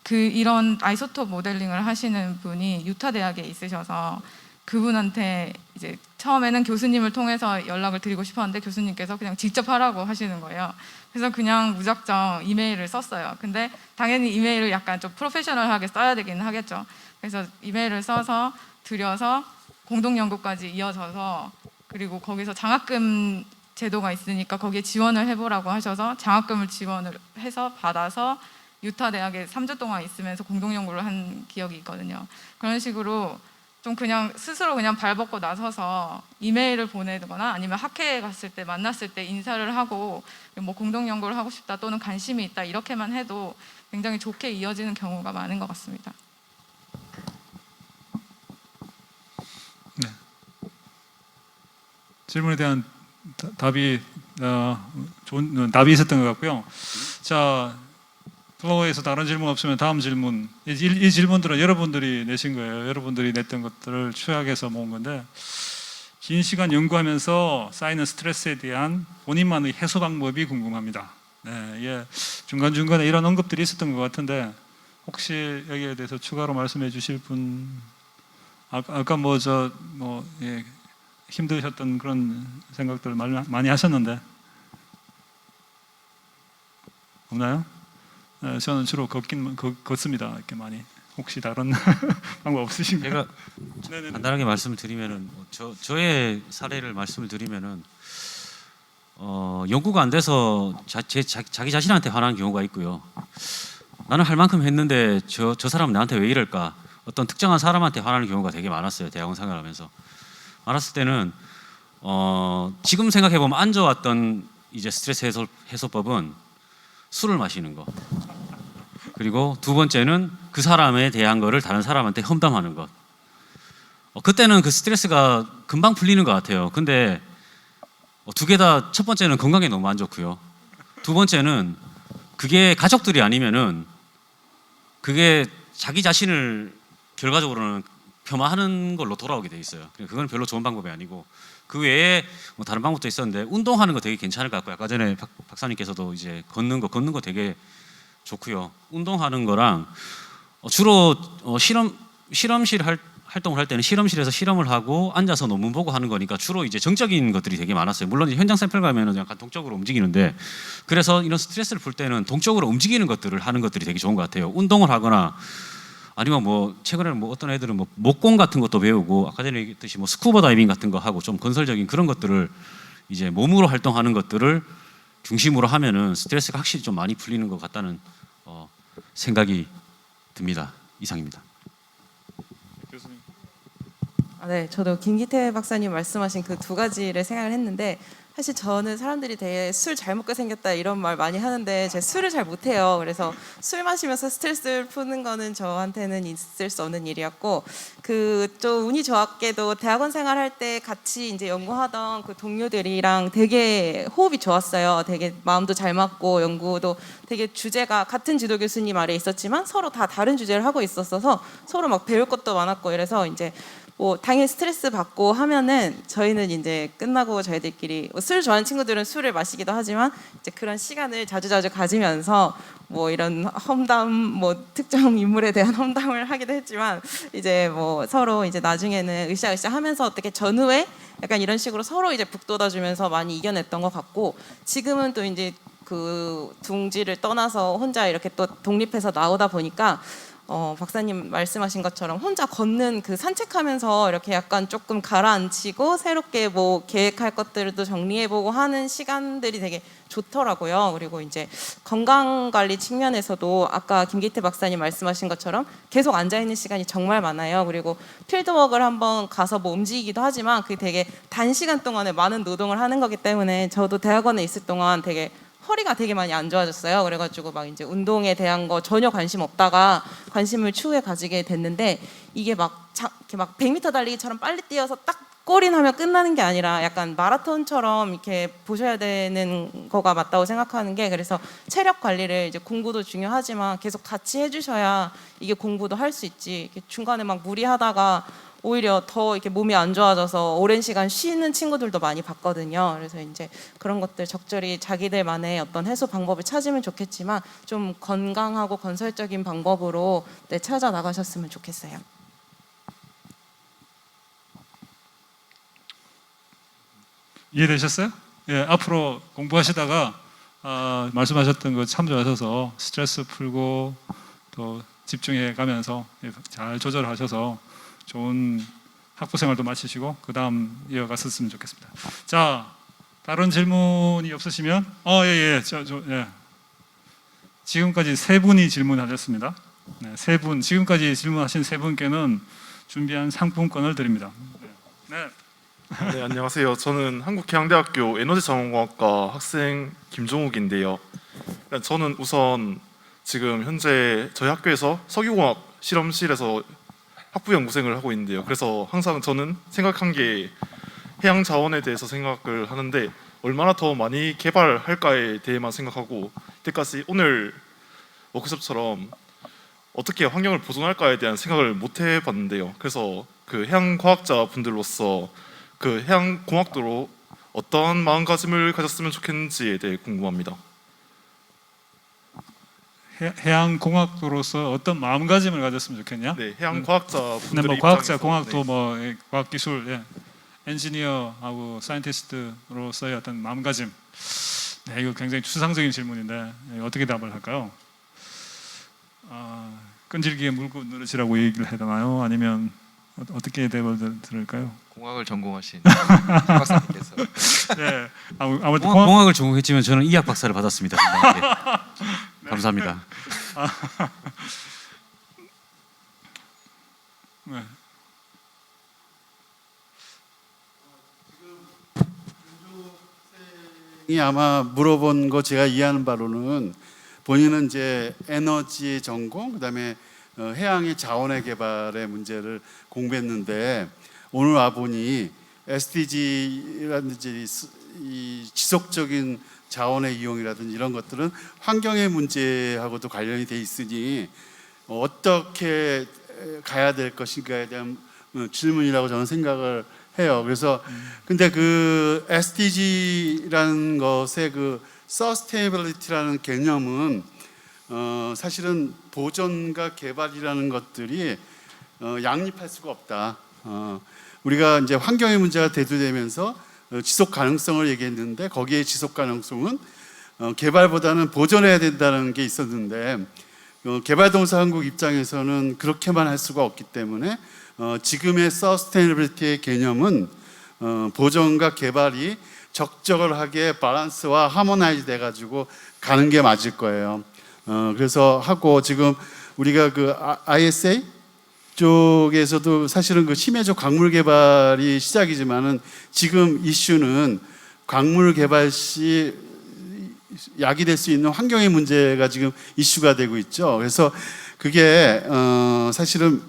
이런 아이소톱 모델링을 하시는 분이 유타 대학에 있으셔서 그분한테 이제 처음에는 교수님을 통해서 연락을 드리고 싶었는데 교수님께서 그냥 직접 하라고 하시는 거예요. 그래서 그냥 무작정 이메일을 썼어요. 근데 당연히 이메일을 약간 좀 프로페셔널하게 써야 되긴 하겠죠. 그래서 이메일을 써서 드려서 공동 연구까지 이어져서 그리고 거기서 장학금 제도가 있으니까 거기에 지원을 해보라고 하셔서 장학금을 지원을 해서 받아서 유타 대학에 3주 동안 있으면서 공동 연구를 한 기억이 있거든요. 그런 식으로 좀 그냥 스스로 그냥 발벗고 나서서 이메일을 보내거나 아니면 학회에 갔을 때 만났을 때 인사를 하고 뭐 공동 연구를 하고 싶다 또는 관심이 있다 이렇게만 해도 굉장히 좋게 이어지는 경우가 많은 것 같습니다. 네. 질문에 대한 답이 좋은 답이 있었던 것 같고요. 자, 플로어에서 다른 질문 없으면 다음 질문. 이 질문들은 여러분들이 내신 거예요. 여러분들이 냈던 것들을 추약해서 모은 건데, 긴 시간 연구하면서 쌓이는 스트레스에 대한 본인만의 해소 방법이 궁금합니다. 네, 예. 중간중간에 이런 언급들이 있었던 것 같은데 혹시 여기에 대해서 추가로 말씀해 주실 분? 아까 예, 힘드셨던 그런 생각들 많이 하셨는데 없나요? 네, 저는 주로 걷습니다. 이렇게 많이. 혹시 다른 방법 없으신가요? 제가 네네네. 간단하게 말씀을 드리면은 저의 사례를 말씀을 드리면은 연구가 안 돼서 자기 자신한테 화나는 경우가 있고요. 나는 할 만큼 했는데 저 사람은 나한테 왜 이럴까? 어떤 특정한 사람한테 화나는 경우가 되게 많았어요. 대학원 생활하면서 많았을 때는 지금 생각해 보면 안 좋았던 이제 스트레스 해소법은 술을 마시는 거. 그리고 두 번째는 그 사람에 대한 거를 다른 사람한테 험담하는 것. 그때는 그 스트레스가 금방 풀리는 것 같아요. 근데 두 개 다 첫 번째는 건강에 너무 안 좋고요. 두 번째는 그게 가족들이 아니면은 그게 자기 자신을 결과적으로는 폄하하는 걸로 돌아오게 돼 있어요. 그건 별로 좋은 방법이 아니고 그 외에 뭐 다른 방법도 있었는데 운동하는 거 되게 괜찮을 것 같고요. 아까 전에 박사님께서도 이제 걷는 거 되게 좋고요. 운동하는 거랑 주로 실험실 활동을 할 때는 실험실에서 실험을 하고 앉아서 논문 보고 하는 거니까 주로 이제 정적인 것들이 되게 많았어요. 물론 이제 현장 샘플 가면은 약간 동적으로 움직이는데 그래서 이런 스트레스를 풀 때는 동적으로 움직이는 것들을 하는 것들이 되게 좋은 것 같아요. 운동을 하거나 아니면 뭐 최근에는 뭐 어떤 애들은 뭐 목공 같은 것도 배우고 아까 전에 얘기했듯이 뭐 스쿠버 다이빙 같은 거 하고 좀 건설적인 그런 것들을 이제 몸으로 활동하는 것들을 중심으로 하면은 스트레스가 확실히 좀 많이 풀리는 것 같다는 생각이 듭니다. 이상입니다. 교수님. 네, 저도 김기태 박사님 말씀하신 그 두 가지를 생각을 했는데 사실 저는 사람들이 되게 술 잘 먹게 생겼다 이런 말 많이 하는데 제가 술을 잘 못해요. 그래서 술 마시면서 스트레스를 푸는 거는 저한테는 있을 수 없는 일이었고 좀 운이 좋았게도 대학원 생활할 때 같이 이제 연구하던 그 동료들이랑 되게 호흡이 좋았어요. 되게 마음도 잘 맞고 연구도 되게 주제가 같은 지도 교수님 아래 있었지만 서로 다 다른 주제를 하고 있었어서 서로 막 배울 것도 많았고 이래서 이제 뭐 당연히 스트레스 받고 하면은 저희는 이제 끝나고 저희들끼리 술 좋아하는 친구들은 술을 마시기도 하지만 이제 그런 시간을 자주자주 가지면서 뭐 이런 험담 뭐 특정 인물에 대한 험담을 하기도 했지만 이제 뭐 서로 이제 나중에는 으쌰으쌰 하면서 어떻게 전후에 약간 이런 식으로 서로 이제 북돋아주면서 많이 이겨냈던 것 같고 지금은 또 이제 그 둥지를 떠나서 혼자 이렇게 또 독립해서 나오다 보니까 박사님 말씀하신 것처럼 혼자 걷는 그 산책하면서 이렇게 약간 조금 가라앉히고 새롭게 뭐 계획할 것들도 정리해보고 하는 시간들이 되게 좋더라고요. 그리고 이제 건강관리 측면에서도 아까 김기태 박사님 말씀하신 것처럼 계속 앉아있는 시간이 정말 많아요. 그리고 필드워크를 한번 가서 뭐 움직이기도 하지만 그게 되게 단시간 동안에 많은 노동을 하는 거기 때문에 저도 대학원에 있을 동안 되게 허리가 되게 많이 안 좋아졌어요. 그래가지고 막 이제 운동에 대한 거 전혀 관심 없다가 관심을 추후에 가지게 됐는데 이게 이렇게 막 100m 달리기처럼 빨리 뛰어서 딱 골인하면 끝나는 게 아니라 약간 마라톤처럼 이렇게 보셔야 되는 거가 맞다고 생각하는 게 그래서 체력 관리를 이제 공부도 중요하지만 계속 같이 해주셔야 이게 공부도 할 수 있지. 이렇게 중간에 막 무리하다가 오히려 더 이렇게 몸이 안 좋아져서 오랜 시간 쉬는 친구들도 많이 봤거든요. 그래서 이제 그런 것들 적절히 자기들만의 어떤 해소 방법을 찾으면 좋겠지만 좀 건강하고 건설적인 방법으로 찾아 나가셨으면 좋겠어요. 이해되셨어요? 예, 앞으로 공부하시다가 말씀하셨던 거 참조하셔서 스트레스 풀고 또 집중해 가면서 잘 조절하셔서 좋은 학부 생활도 마치시고 그 다음 이어갔었으면 좋겠습니다. 자, 다른 질문이 없으시면 예. 지금까지 세 분이 질문하셨습니다. 네, 세 분, 지금까지 질문하신 세 분께는 준비한 상품권을 드립니다. 네. 네, 안녕하세요. 저는 한국해양대학교 에너지자원공학과 학생 김종욱인데요. 저는 우선 지금 현재 저희 학교에서 석유공학 실험실에서 학부연구생을 하고 있는데요. 그래서 항상 저는 생각한 게 해양 자원에 대해서 생각을 하는데 얼마나 더 많이 개발할까에 대해만 생각하고 이때까지 오늘 워크숍처럼 어떻게 환경을 보존할까에 대한 생각을 못 해봤는데요. 그래서 그 해양과학자 분들로서 그 해양공학도로 어떤 마음가짐을 가졌으면 좋겠는지에 대해 궁금합니다. 해양공학도로서 어떤 마음가짐을 가졌으면 좋겠냐? 네, 해양과학자 분들의 네, 뭐 과학자, 입장에서, 공학도 네. 뭐 과학기술, 엔지니어하고 사이언티스트로서의 어떤 마음가짐. 네, 이거 굉장히 추상적인 질문인데 어떻게 답을 할까요? 끈질기게 물고 늘으시라고 얘기를 해야 되나요? 아니면 어떻게 답을 들을까요? 공학을 전공하신 박사님께서 네, 아무튼 공학을 전공했지만 저는 이학 박사를 받았습니다. 네. 감사합니다. 네. 이 아마 물어본 거 제가 이해하는 바로는 본인은 이제 에너지 전공, 그다음에 해양의 자원의 개발의 문제를 공부했는데 오늘 와 보니 SDG라든지 이 지속적인 자원의 이용이라든지 이런 것들은 환경의 문제하고도 관련이 돼 있으니 어떻게 가야 될 것인가에 대한 질문이라고 저는 생각을 해요. 그래서 근데 그 SDG라는 것의 그 서스테이너빌리티라는 개념은 사실은 보존과 개발이라는 것들이 양립할 수가 없다. 우리가 이제 환경의 문제가 대두되면서 지속 가능성을 얘기했는데 거기에 지속 가능성은 개발보다는 보존해야 된다는 게 있었는데 개발도상국 입장에서는 그렇게만 할 수가 없기 때문에 지금의 서스테이너빌리티의 개념은 보존과 개발이 적절하게 밸런스와 하모나이즈 돼가지고 가는 게 맞을 거예요. 그래서 하고 지금 우리가 그 ISA 쪽에서도 사실은 그 심해적 광물 개발이 시작이지만은 지금 이슈는 광물 개발 시 야기될 수 있는 환경의 문제가 지금 이슈가 되고 있죠. 그래서 그게 사실은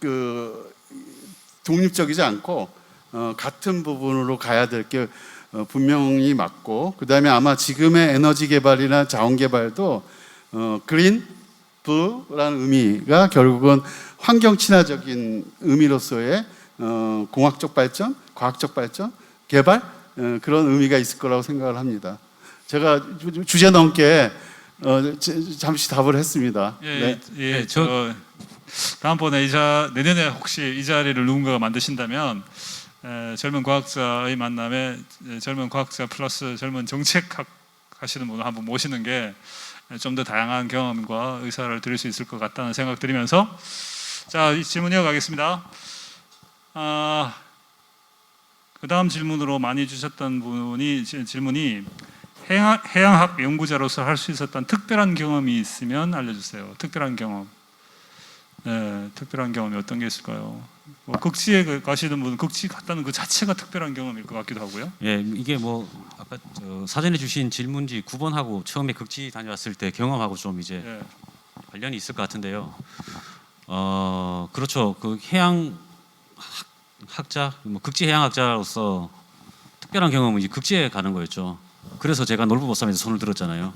그 독립적이지 않고 같은 부분으로 가야 될 게 분명히 맞고, 그 다음에 아마 지금의 에너지 개발이나 자원 개발도 그린 블루라는 의미가 결국은 환경 친화적인 의미로서의 공학적 발전, 과학적 발전, 개발 그런 의미가 있을 거라고 생각을 합니다. 제가 주제 넘게 잠시 답을 했습니다. 네. 다음번에 내년에 혹시 이 자리를 누군가가 만드신다면 젊은 과학자의 만남에 젊은 과학자 플러스 젊은 정책학 하시는 분을 한번 모시는 게 좀 더 다양한 경험과 의사를 드릴 수 있을 것 같다는 생각 드리면서 자, 이 질문 이어가겠습니다. 그 다음 질문으로 많이 주셨던 질문이 해양학 연구자로서 할 수 있었던 특별한 경험이 있으면 알려주세요. 특별한 경험. 네, 특별한 경험이 어떤 게 있을까요? 뭐 극지에 가시는 분은 극지 갔다는 그 자체가 특별한 경험일 것 같기도 하고요. 예, 이게 뭐 아까 사전에 주신 질문지 9번하고 처음에 극지 다녀왔을 때 경험하고 좀 이제 관련이 있을 것 같은데요. 그렇죠. 그 해양 학자, 뭐 극지 해양학자로서 특별한 경험은 이제 극지에 가는 거였죠. 그래서 제가 놀부보쌈에서 손을 들었잖아요.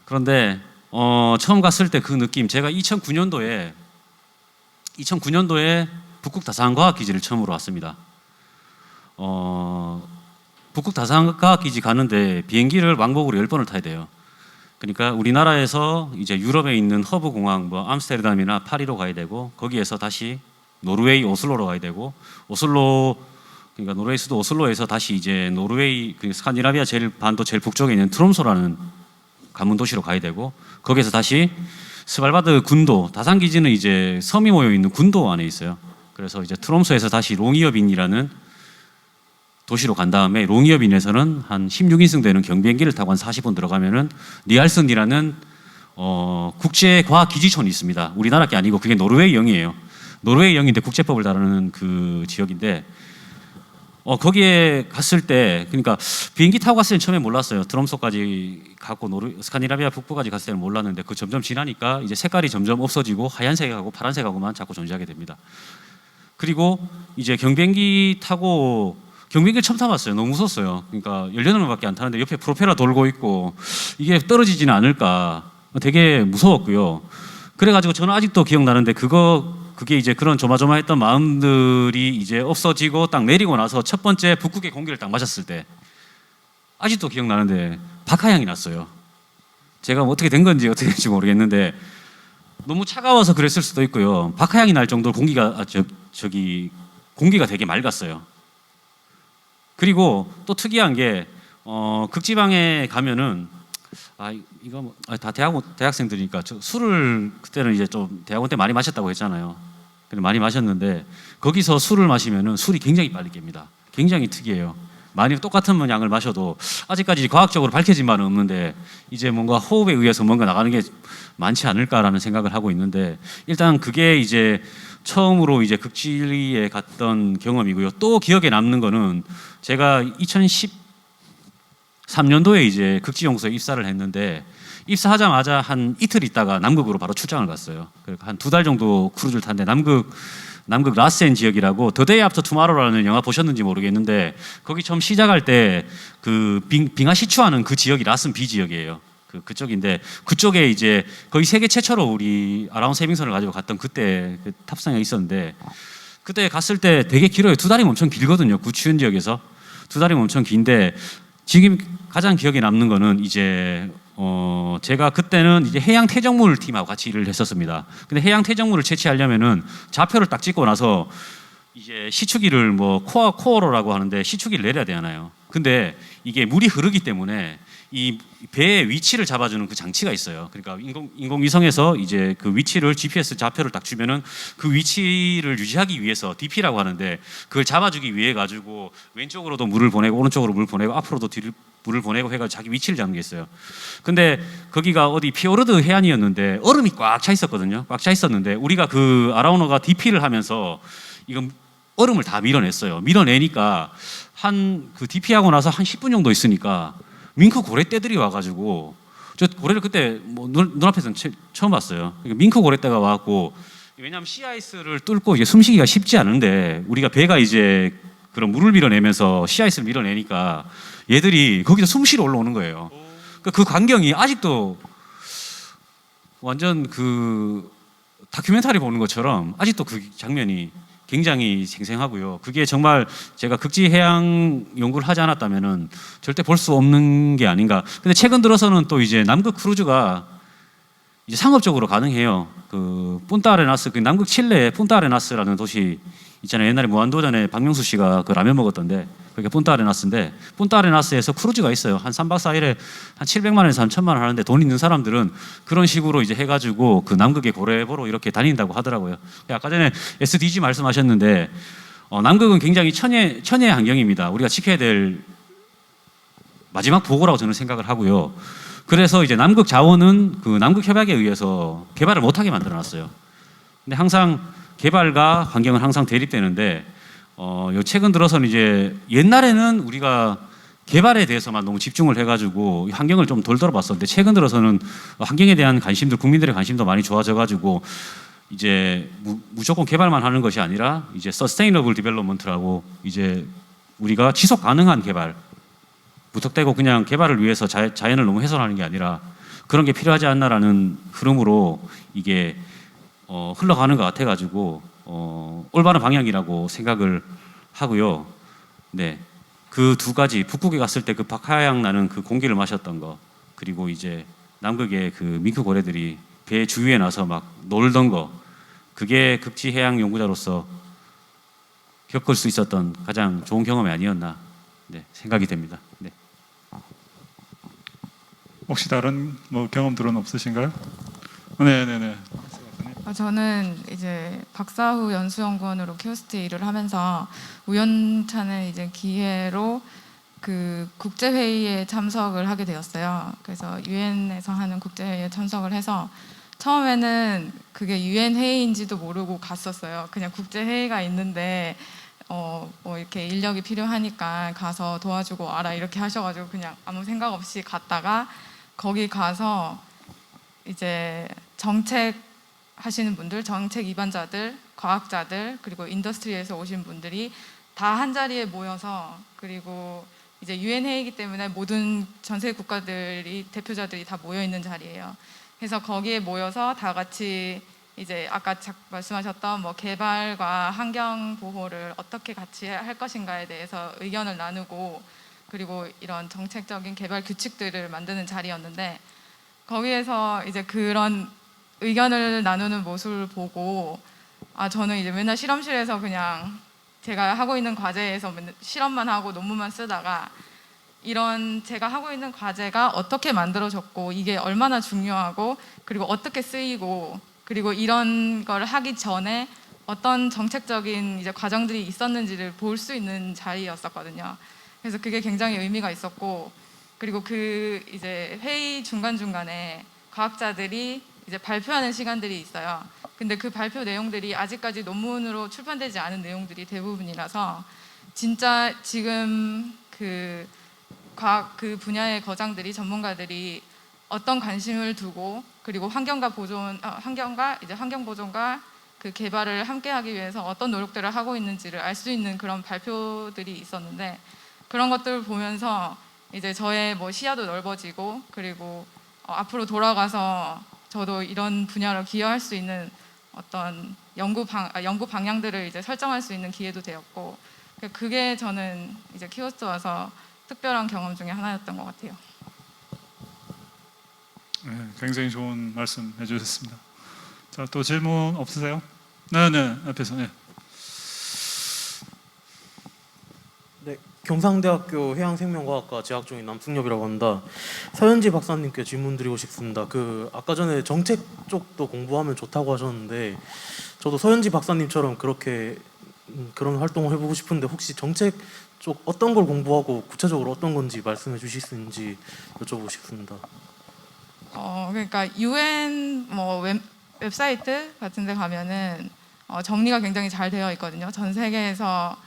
그런데 처음 갔을 때 그 느낌, 제가 2009년도에 북극 다산과학기지를 처음으로 왔습니다. 북극 다산과학기지 가는데 비행기를 왕복으로 10번을 타야 돼요. 그러니까 우리나라에서 이제 유럽에 있는 허브 공항, 뭐 암스테르담이나 파리로 가야 되고, 거기에서 다시 노르웨이 오슬로로 가야 되고, 그러니까 노르웨이 수도 오슬로에서 다시 이제 노르웨이 그 스칸디나비아 반도 제일 북쪽에 있는 트롬소라는 가문 도시로 가야 되고, 거기에서 다시 스발바드 군도, 다산 기지는 이제 섬이 모여 있는 군도 안에 있어요. 그래서 이제 트롬소에서 다시 롱이어빈이라는 도시로 간 다음에 롱이어빈에서는 한 16인승 되는 경비행기를 타고 한 40분 들어가면은 니알슨이라는 국제 과학 기지촌이 있습니다. 우리나라 게 아니고 그게 노르웨이형이에요. 노르웨이형인데 국제법을 다루는 그 지역인데 거기에 갔을 때 그러니까 비행기 타고 갔을 때 처음에 몰랐어요. 트롬소까지 가고 스칸디나비아 북부까지 갔을 때는 몰랐는데 그 점점 지나니까 이제 색깔이 점점 없어지고 하얀색하고 파란색하고만 자꾸 존재하게 됩니다. 그리고 이제 경비행기 타고 경비행기를 처음 타봤어요. 너무 무서웠어요. 그러니까 18명밖에 안 타는데 옆에 프로펠러 돌고 있고 이게 떨어지지는 않을까 되게 무서웠고요. 그래가지고 저는 아직도 기억나는데 그게 이제 그런 조마조마했던 마음들이 이제 없어지고 딱 내리고 나서 첫 번째 북극의 공기를 딱 마셨을 때 아직도 기억나는데 박하향이 났어요. 제가 뭐 어떻게 된 건지 어떻게 될지 모르겠는데 너무 차가워서 그랬을 수도 있고요. 박하향이 날 정도로 공기가 되게 맑았어요. 그리고 또 특이한 게 극지방에 가면은 다 대학생들이니까 술을 그때는 이제 좀 대학원 때 많이 마셨다고 했잖아요. 근데 많이 마셨는데 거기서 술을 마시면은 술이 굉장히 빨리 깹니다. 굉장히 특이해요. 많이 똑같은 양을 마셔도 아직까지 과학적으로 밝혀진 바는 없는데 이제 뭔가 호흡에 의해서 뭔가 나가는 게 많지 않을까라는 생각을 하고 있는데 일단 그게 이제 처음으로 이제 극지에 갔던 경험이고요. 또 기억에 남는 거는 제가 2013년도에 이제 극지연구소에 입사를 했는데 입사하자마자 한 이틀 있다가 남극으로 바로 출장을 갔어요. 한 2달 정도 크루즈를 탔는데 남극 라센 지역이라고 더 데이 애프터 투마로우라는 영화 보셨는지 모르겠는데 거기 처음 시작할 때 그 빙하 시추하는 그 지역이 라슨 B 지역이에요. 그쪽인데 그쪽에 이제 거의 세계 최초로 우리 아라운드 세빙선을 가지고 갔던 그때 그 탑승에 있었는데 그때 갔을 때 되게 길어요. 2달이면 엄청 길거든요. 그 추운 지역에서 2달이면 엄청 긴데 지금 가장 기억에 남는 거는 이제 제가 그때는 이제 해양 퇴적물 팀하고 같이 일을 했었습니다. 근데 해양 퇴적물을 채취하려면은 좌표를 딱 찍고 나서 이제 시추기를 뭐 코어로라고 하는데 시추기를 내려야 되잖아요. 근데 이게 물이 흐르기 때문에 이 배의 위치를 잡아주는 그 장치가 있어요. 그러니까 인공위성에서 이제 그 위치를 GPS 좌표를 딱 주면은 그 위치를 유지하기 위해서 DP라고 하는데 그걸 잡아주기 위해 가지고 왼쪽으로도 물을 보내고 오른쪽으로 물을 보내고 앞으로도 뒤를 물을 보내고 해가지고 자기 위치를 잡는 게 있어요. 근데 거기가 어디 피오르드 해안이었는데 얼음이 꽉 차 있었거든요. 꽉 차 있었는데 우리가 그 아라우너가 DP를 하면서 이건 얼음을 다 밀어냈어요. 밀어내니까 그 DP하고 나서 한 10분 정도 있으니까 밍크 고래떼들이 와가지고 저 고래를 그때 뭐 눈앞에서 처음 봤어요. 그러니까 밍크 고래떼가 와갖고 왜냐하면 시아이스를 뚫고 이제 숨쉬기가 쉽지 않은데 우리가 배가 이제 그런 물을 밀어내면서 시아이스를 밀어내니까 얘들이 거기서 숨쉬러 올라오는 거예요. 그 광경이 아직도 완전 그 다큐멘터리 보는 것처럼 아직도 그 장면이 굉장히 생생하고요. 그게 정말 제가 극지 해양 연구를 하지 않았다면은 절대 볼 수 없는 게 아닌가. 근데 최근 들어서는 또 이제 남극 크루즈가 이제 상업적으로 가능해요. 그 푼타아레나스, 그 남극 칠레에 푼타아레나스라는 도시 있잖아요. 옛날에 무한도전에 박명수 씨가 그 라면 먹었던데 그게 푼타아레나스인데 푼타아레나스에서 크루즈가 있어요. 한 3박 4일에 한 700만 원에서 한 1000만 원 하는데 돈 있는 사람들은 그런 식으로 이제 해가지고 그 남극의 고래 보러 이렇게 다닌다고 하더라고요. 아까 전에 SDG 말씀하셨는데 남극은 굉장히 천혜의 환경입니다. 우리가 지켜야 될 마지막 보고라고 저는 생각을 하고요. 그래서 이제 남극 자원은 그 남극 협약에 의해서 개발을 못하게 만들어놨어요. 근데 항상 개발과 환경은 항상 대립되는데 요 최근 들어서는 이제 옛날에는 우리가 개발에 대해서만 너무 집중을 해가지고 환경을 좀 덜 돌아봤었는데 최근 들어서는 환경에 대한 관심도 국민들의 관심도 많이 좋아져가지고 이제 무조건 개발만 하는 것이 아니라 이제 서스테이너블 디벨롭먼트라고 이제 우리가 지속 가능한 개발 무턱대고 그냥 개발을 위해서 자연을 너무 훼손하는 게 아니라 그런 게 필요하지 않나라는 흐름으로 이게 흘러가는 것 같아가지고 올바른 방향이라고 생각을 하고요. 네, 그 두 가지 북극에 갔을 때 그 박하향 나는 그 공기를 마셨던 거 그리고 이제 남극의 그 밍크 고래들이 배 주위에 나서 막 놀던 거 그게 극지 해양 연구자로서 겪을 수 있었던 가장 좋은 경험이 아니었나 생각이 됩니다. 네. 혹시 다른 뭐 경험들은 없으신가요? 네네네. 저는 이제 박사 후 연수연구원으로 키오스트에 일을 하면서 우연찮은 이제 기회로 그 국제회의에 참석을 하게 되었어요. 그래서 유엔에서 하는 국제회의에 참석을 해서 처음에는 그게 유엔 회의인지도 모르고 갔었어요. 그냥 국제회의가 있는데 뭐 이렇게 인력이 필요하니까 가서 도와주고 와라 이렇게 하셔가지고 그냥 아무 생각 없이 갔다가 거기 가서 이제 정책 하시는 분들, 정책 입안자들, 과학자들, 그리고 인더스트리에서 오신 분들이 다 한 자리에 모여서, 그리고 이제 유엔 회의이기 때문에 모든 전 세계 국가들이 대표자들이 다 모여 있는 자리예요. 그래서 거기에 모여서 다 같이 이제 아까 말씀하셨던 뭐 개발과 환경 보호를 어떻게 같이 할 것인가에 대해서 의견을 나누고, 그리고 이런 정책적인 개발 규칙들을 만드는 자리였는데, 거기에서 이제 그런 의견을 나누는 모습을 보고 저는 이제 맨날 실험실에서 그냥 제가 하고 있는 과제에서 맨날 실험만 하고 논문만 쓰다가 이런 제가 하고 있는 과제가 어떻게 만들어졌고 이게 얼마나 중요하고 그리고 어떻게 쓰이고 그리고 이런 걸 하기 전에 어떤 정책적인 이제 과정들이 있었는지를 볼 수 있는 자리였었거든요. 그래서 그게 굉장히 의미가 있었고, 그리고 그 이제 회의 중간중간에 과학자들이 이제 발표하는 시간들이 있어요. 근데 그 발표 내용들이 아직까지 논문으로 출판되지 않은 내용들이 대부분이라서 진짜 지금 그 과학 그 분야의 거장들이 전문가들이 어떤 관심을 두고 그리고 환경과 이제 환경 보존과 그 개발을 함께하기 위해서 어떤 노력들을 하고 있는지를 알 수 있는 그런 발표들이 있었는데, 그런 것들을 보면서 이제 저의 뭐 시야도 넓어지고, 그리고 앞으로 돌아가서 저도 이런 분야로 기여할 수 있는 어떤 연구 방향들을 이제 설정할 수 있는 기회도 되었고, 그게 저는 이제 키오스트 와서 특별한 경험 중에 하나였던 것 같아요. 네, 굉장히 좋은 말씀 해주셨습니다. 자, 또 질문 없으세요? 네네, 앞에서. 네. 네, 경상대학교 해양생명과학과 재학 중인 남승엽이라고 합니다. 서현지 박사님께 질문 드리고 싶습니다. 아까 전에 정책 쪽도 공부하면 좋다고 하셨는데, 저도 서현지 박사님처럼 그렇게 그런 활동을 해보고 싶은데, 혹시 정책 쪽 어떤 걸 공부하고 구체적으로 어떤 건지 말씀해 주실 수 있는지 여쭤보고 싶습니다. 그러니까 UN 뭐 웹사이트 같은 데 가면은 정리가 굉장히 잘 되어 있거든요. 전 세계에서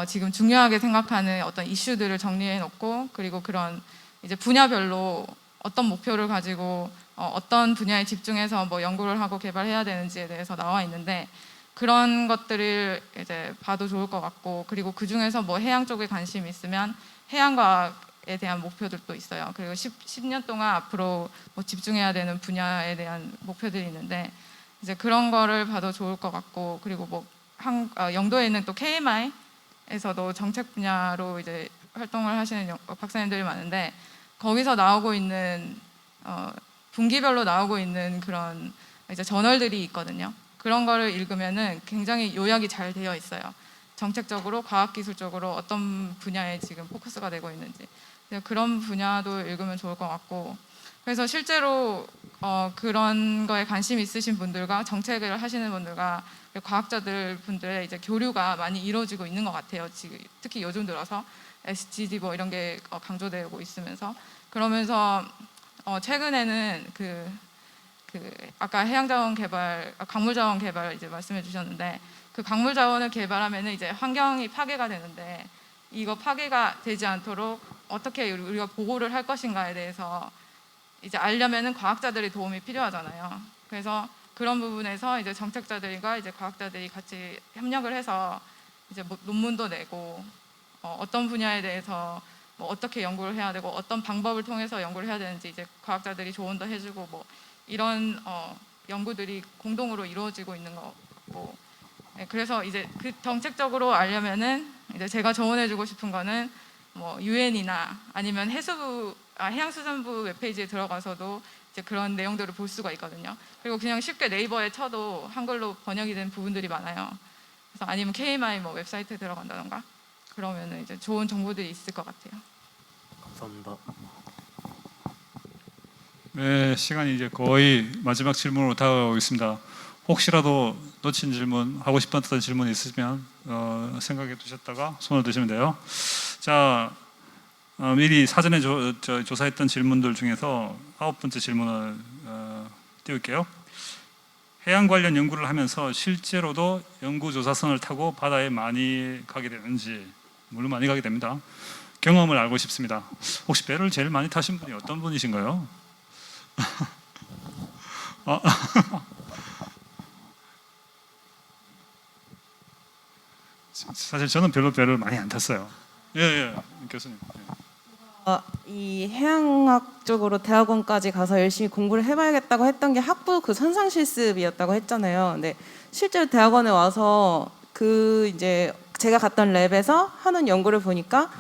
지금 중요하게 생각하는 어떤 이슈들을 정리해 놓고, 그리고 그런 이제 분야별로 어떤 목표를 가지고 어떤 분야에 집중해서 뭐 연구를 하고 개발해야 되는지에 대해서 나와 있는데, 그런 것들을 이제 봐도 좋을 것 같고, 그리고 그 중에서 뭐 해양 쪽에 관심이 있으면 해양과학에 대한 목표들도 있어요. 그리고 10년 동안 앞으로 뭐 집중해야 되는 분야에 대한 목표들이 있는데, 이제 그런 거를 봐도 좋을 것 같고, 그리고 뭐 영도에 있는 또 KMI에서도 정책 분야로 이제 활동을 하시는 박사님들이 많은데, 거기서 나오고 있는 분기별로 나오고 있는 그런 이제 저널들이 있거든요. 그런 거를 읽으면은 굉장히 요약이 잘 되어 있어요. 정책적으로, 과학기술적으로 어떤 분야에 지금 포커스가 되고 있는지. 그런 분야도 읽으면 좋을 것 같고, 그래서 실제로 그런 거에 관심 있으신 분들과 정책을 하시는 분들과 과학자들 분들의 이제 교류가 많이 이루어지고 있는 것 같아요. 지금 특히 요즘 들어서 SDG 뭐 이런 게 강조되고 있으면서, 그러면서 최근에는 아까 해양자원 개발, 강물자원 개발 이제 말씀해 주셨는데, 그 강물자원을 개발하면은 이제 환경이 파괴가 되는데, 이거 파괴가 되지 않도록 어떻게 우리가 보호를 할 것인가에 대해서 이제 알려면은 과학자들의 도움이 필요하잖아요. 그래서 그런 부분에서 이제 정책자들과 이제 과학자들이 같이 협력을 해서 이제 뭐 논문도 내고, 어떤 분야에 대해서 뭐 어떻게 연구를 해야 되고 어떤 방법을 통해서 연구를 해야 되는지 이제 과학자들이 조언도 해주고, 뭐 이런 연구들이 공동으로 이루어지고 있는 거고, 네, 그래서 이제 그 정책적으로 알려면은 이제 제가 조언해주고 싶은 거는 뭐 유엔이나 아니면 해양수산부 웹페이지에 들어가서도 이제 그런 내용들을 볼 수가 있거든요. 그리고 그냥 쉽게 네이버에 쳐도 한글로 번역이 된 부분들이 많아요. 그래서 아니면 KMI 뭐 웹사이트에 들어간다던가 그러면은 이제 좋은 정보들이 있을 것 같아요. 감사합니다. 네, 시간이 이제 거의 마지막 질문으로 다가오고 있습니다. 혹시라도 놓친 질문, 하고 싶었던 질문 있으시면 생각해 두셨다가 손을 드시면 돼요. 자, 미리 사전에 조사했던 질문들 중에서 9번째 질문을 띄울게요. 해양 관련 연구를 하면서 실제로도 연구조사선을 타고 바다에 많이 가게 되는지, 물론 많이 가게 됩니다. 경험을 알고 싶습니다. 혹시 배를 제일 많이 타신 분이 어떤 분이신가요? 사실 저는 별로 배를 많이 안 탔어요. 예, 교수님. 이 해양학 쪽으로 대학원까지 가서 열심히 공부를 해봐야겠다고 했던 게 학부 그 선상 실습이었다고 했잖아요. 근데 실제로 대학원에 와서 그 이제 제가 갔던 랩에서 하는 연구를 보니까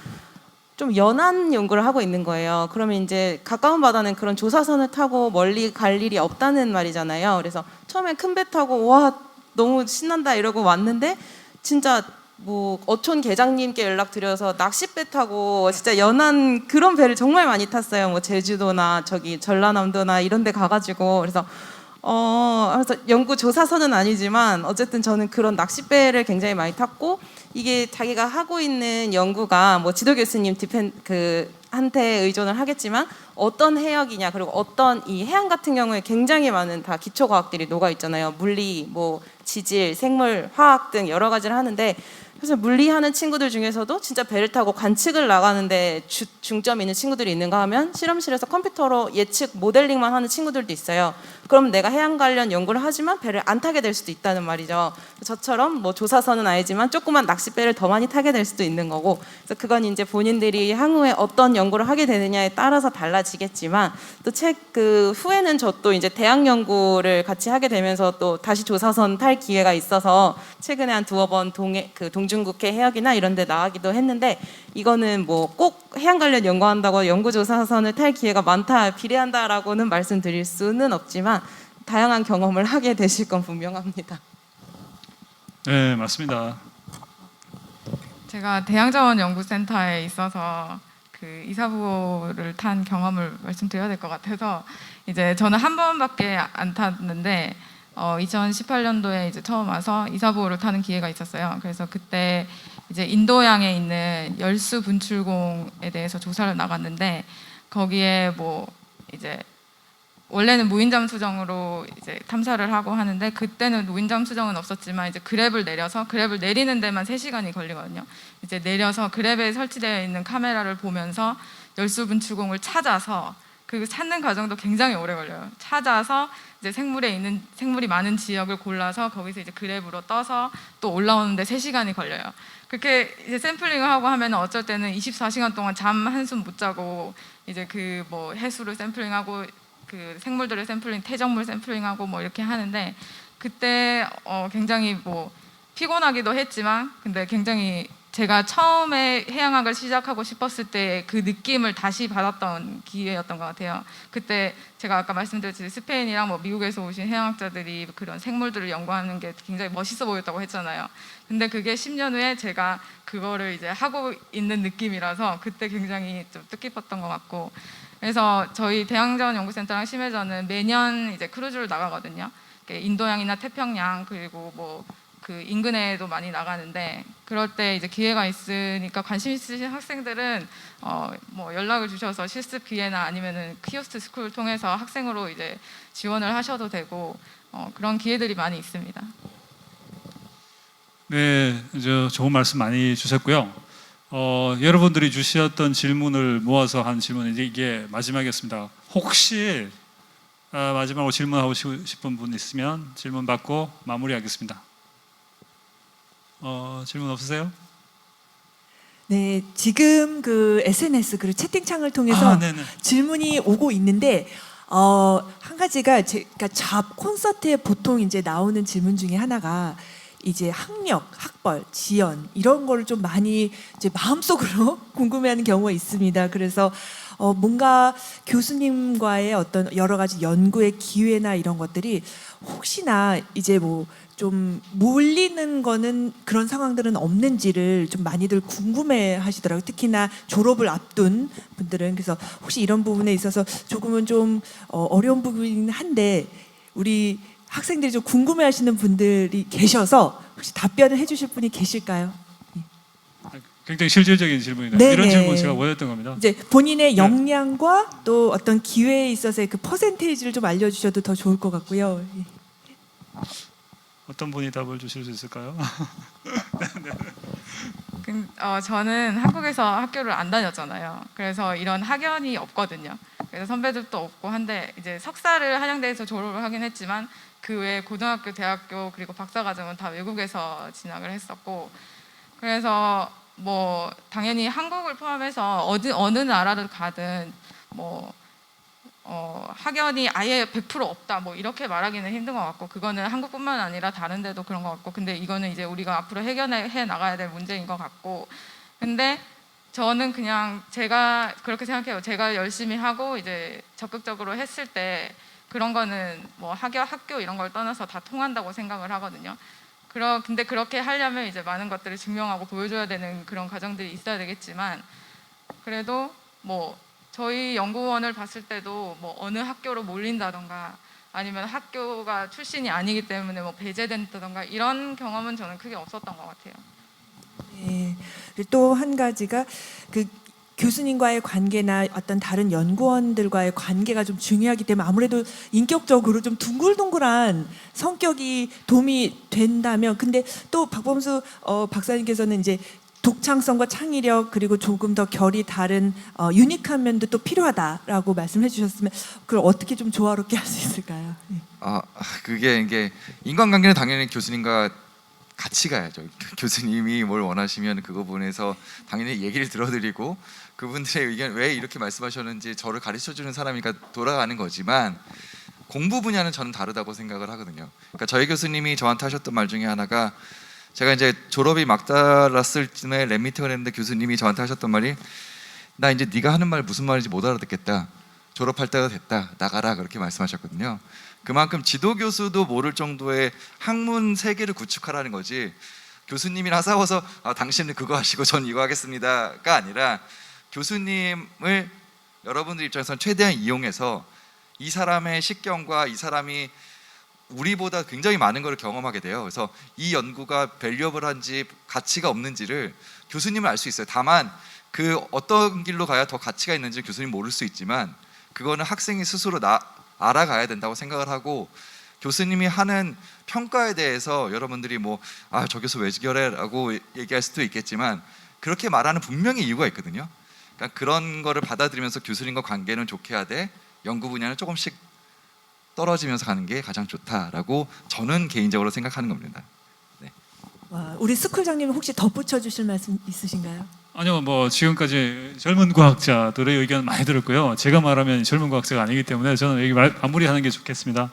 좀 연한 연구를 하고 있는 거예요. 그러면 이제 가까운 바다는 그런 조사선을 타고 멀리 갈 일이 없다는 말이잖아요. 그래서 처음에 큰 배 타고 와 너무 신난다 이러고 왔는데 진짜 뭐 어촌 계장님께 연락드려서 낚싯배 타고 진짜 연안 그런 배를 정말 많이 탔어요. 뭐 제주도나 저기 전라남도나 이런 데 가가지고 그래서 연구 조사선은 아니지만 어쨌든 저는 그런 낚싯배를 굉장히 많이 탔고 이게 자기가 하고 있는 연구가 뭐 지도 교수님 한테 의존을 하겠지만 어떤 해역이냐 그리고 어떤 이 해양 같은 경우에 굉장히 많은 다 기초 과학들이 녹아 있잖아요. 물리, 뭐 지질, 생물, 화학 등 여러 가지를 하는데 그래서 물리하는 친구들 중에서도 진짜 배를 타고 관측을 나가는데 중점이 있는 친구들이 있는가 하면 실험실에서 컴퓨터로 예측 모델링만 하는 친구들도 있어요. 그럼 내가 해양 관련 연구를 하지만 배를 안 타게 될 수도 있다는 말이죠. 저처럼 뭐 조사선은 아니지만 조그만 낚싯배를 더 많이 타게 될 수도 있는 거고 그래서 그건 이제 본인들이 향후에 어떤 연구를 하게 되느냐에 따라서 달라지겠지만 또 그 후에는 저 또 이제 대학 연구를 같이 하게 되면서 또 다시 조사선 탈 기회가 있어서 최근에 한 두어 번 동중국해 해역이나 이런 데 나가기도 했는데 이거는 뭐 꼭 해양 관련 연구한다고 연구조사선을 탈 기회가 많다, 비례한다라고는 말씀드릴 수는 없지만 다양한 경험을 하게 되실 건 분명합니다. 네, 맞습니다. 제가 대양자원연구센터에 있어서 그 이사부를 탄 경험을 말씀드려야 될 것 같아서 이제 저는 한 번밖에 안 탔는데 2018년도에 이제 처음 와서 이사부를 타는 기회가 있었어요. 그래서 그때 이제 인도양에 있는 열수 분출공에 대해서 조사를 나갔는데 거기에 뭐 이제 원래는 무인잠 수정으로 이제 탐사를 하고 하는데 그때는 무인잠 수정은 없었지만 이제 그랩을 내려서 그랩을 내리는 데만 3시간이 걸리거든요. 이제 내려서 그랩에 설치되어 있는 카메라를 보면서 열수 분출공을 찾아서 그 찾는 과정도 굉장히 오래 걸려요. 찾아서 이제 생물이 많은 지역을 골라서 거기서 이제 그랩으로 떠서 또 올라오는데 3시간이 걸려요. 그렇게 이제 샘플링을 하고 하면 어쩔 때는 24시간 동안 잠 한숨 못 자고 이제 그 뭐 해수를 샘플링하고 그 생물들을 샘플링, 태적물 샘플링하고 뭐 이렇게 하는데 그때 굉장히 뭐 피곤하기도 했지만 근데 굉장히 제가 처음에 해양학을 시작하고 싶었을 때 그 느낌을 다시 받았던 기회였던 것 같아요. 그때 제가 아까 말씀드렸듯이 스페인이랑 뭐 미국에서 오신 해양학자들이 그런 생물들을 연구하는 게 굉장히 멋있어 보였다고 했잖아요. 근데 그게 10년 후에 제가 그거를 이제 하고 있는 느낌이라서 그때 굉장히 좀 뜻깊었던 것 같고 그래서 저희 대양자원연구센터랑 심해전은 매년 이제 크루즈를 나가거든요. 인도양이나 태평양 그리고 뭐 그 인근에도 많이 나가는데 그럴 때 이제 기회가 있으니까 관심 있으신 학생들은 뭐 연락을 주셔서 실습 기회나 아니면은 키오스트 스쿨 통해서 학생으로 이제 지원을 하셔도 되고 그런 기회들이 많이 있습니다. 네, 좋은 말씀 많이 주셨고요. 여러분들이 주셨던 질문을 모아서 한 질문은 이게 마지막이었습니다. 혹시 마지막으로 질문하고 싶은 분 있으면 질문 받고 마무리하겠습니다. 질문 없으세요? 네, 지금 그 SNS 그리고 채팅창을 통해서 질문이 오고 있는데 한 가지가 그러니까 잡 콘서트에 보통 이제 나오는 질문 중에 하나가 이제 학력, 학벌, 지연 이런 거를 좀 많이 이제 마음속으로 궁금해하는 경우가 있습니다. 그래서 뭔가 교수님과의 어떤 여러 가지 연구의 기회나 이런 것들이 혹시나 이제 뭐 좀 몰리는 거는 그런 상황들은 없는지를 좀 많이들 궁금해 하시더라고요. 특히나 졸업을 앞둔 분들은. 그래서 혹시 이런 부분에 있어서 조금은 좀 어려운 부분이긴 한데 우리 학생들이 좀 궁금해 하시는 분들이 계셔서 혹시 답변을 해 주실 분이 계실까요? 굉장히 실질적인 질문이다. 네네. 이런 질문 제가 원했던 겁니다. 이제 본인의 역량과 또 어떤 기회에 있어서의 그 퍼센테이지를 좀 알려주셔도 더 좋을 것 같고요. 어떤 분이 답을 주실 수 있을까요? 저는 한국에서 학교를 안 다녔잖아요. 그래서 이런 학연이 없거든요. 그래서 선배들도 없고 한데 이제 석사를 한양대에서 졸업을 하긴 했지만 그 외에 고등학교, 대학교 그리고 박사과정은 다 외국에서 진학을 했었고 그래서 뭐 당연히 한국을 포함해서 어느 나라를 가든 뭐 학연이 아예 100% 없다 뭐 이렇게 말하기는 힘든 것 같고 그거는 한국뿐만 아니라 다른 데도 그런 것 같고 근데 이거는 이제 우리가 앞으로 해결해 나가야 될 문제인 것 같고 근데 저는 그냥 제가 그렇게 생각해요. 제가 열심히 하고 이제 적극적으로 했을 때 그런 거는 뭐 학교 이런 걸 떠나서 다 통한다고 생각을 하거든요. 근데 그렇게 하려면 이제 많은 것들을 증명하고 보여줘야 되는 그런 과정들이 있어야 되겠지만 그래도 뭐 저희 연구원을 봤을 때도 뭐 어느 학교로 몰린다던가 아니면 학교가 출신이 아니기 때문에 뭐 배제된다던가 이런 경험은 저는 크게 없었던 것 같아요. 네. 또 한 가지가 그 교수님과의 관계나 어떤 다른 연구원들과의 관계가 좀 중요하기 때문에 아무래도 인격적으로 좀 둥글둥글한 성격이 도움이 된다면 근데 또 박범수 박사님께서는 이제 독창성과 창의력 그리고 조금 더 결이 다른 유니크한 면도 또 필요하다라고 말씀해 주셨으면 그걸 어떻게 좀 조화롭게 할 수 있을까요? 네. 그게 이게 인간관계는 당연히 교수님과 같이 가야죠. 교수님이 뭘 원하시면 그 부분에서 당연히 얘기를 들어드리고 그분들의 의견 왜 이렇게 말씀하셨는지 저를 가르쳐주는 사람이니까 돌아가는 거지만 공부 분야는 저는 다르다고 생각을 하거든요. 그러니까 저희 교수님이 저한테 하셨던 말 중에 하나가 제가 이제 졸업이 막달랐을 쯤에 랩미팅을 했는데 교수님이 저한테 하셨던 말이 나 이제 네가 하는 말 무슨 말인지 못 알아듣겠다. 졸업할 때가 됐다. 나가라. 그렇게 말씀하셨거든요. 그만큼 지도 교수도 모를 정도의 학문 세계를 구축하라는 거지 교수님이랑 싸워서 당신은 그거 하시고 전 이거 하겠습니다가 아니라 교수님을 여러분들 입장에서는 최대한 이용해서 이 사람의 식견과 이 사람이 우리보다 굉장히 많은 걸 경험하게 돼요. 그래서 이 연구가 밸류어블한지 가치가 없는지를 교수님은 알 수 있어요. 다만 그 어떤 길로 가야 더 가치가 있는지 교수님 모를 수 있지만 그거는 학생이 스스로 알아가야 된다고 생각을 하고 교수님이 하는 평가에 대해서 여러분들이 뭐 저 교수 왜 저래라고 얘기할 수도 있겠지만 그렇게 말하는 분명히 이유가 있거든요. 그러니까 그런 거를 받아들이면서 교수님과 관계는 좋게 하되 연구 분야는 조금씩 떨어지면서 가는 게 가장 좋다라고 저는 개인적으로 생각하는 겁니다. 네. 와, 우리 스쿨장님 혹시 덧붙여 주실 말씀 있으신가요? 아니요, 뭐 지금까지 젊은 과학자들의 의견 많이 들었고요. 제가 말하면 젊은 과학자가 아니기 때문에 저는 여기 마무리하는 게 좋겠습니다.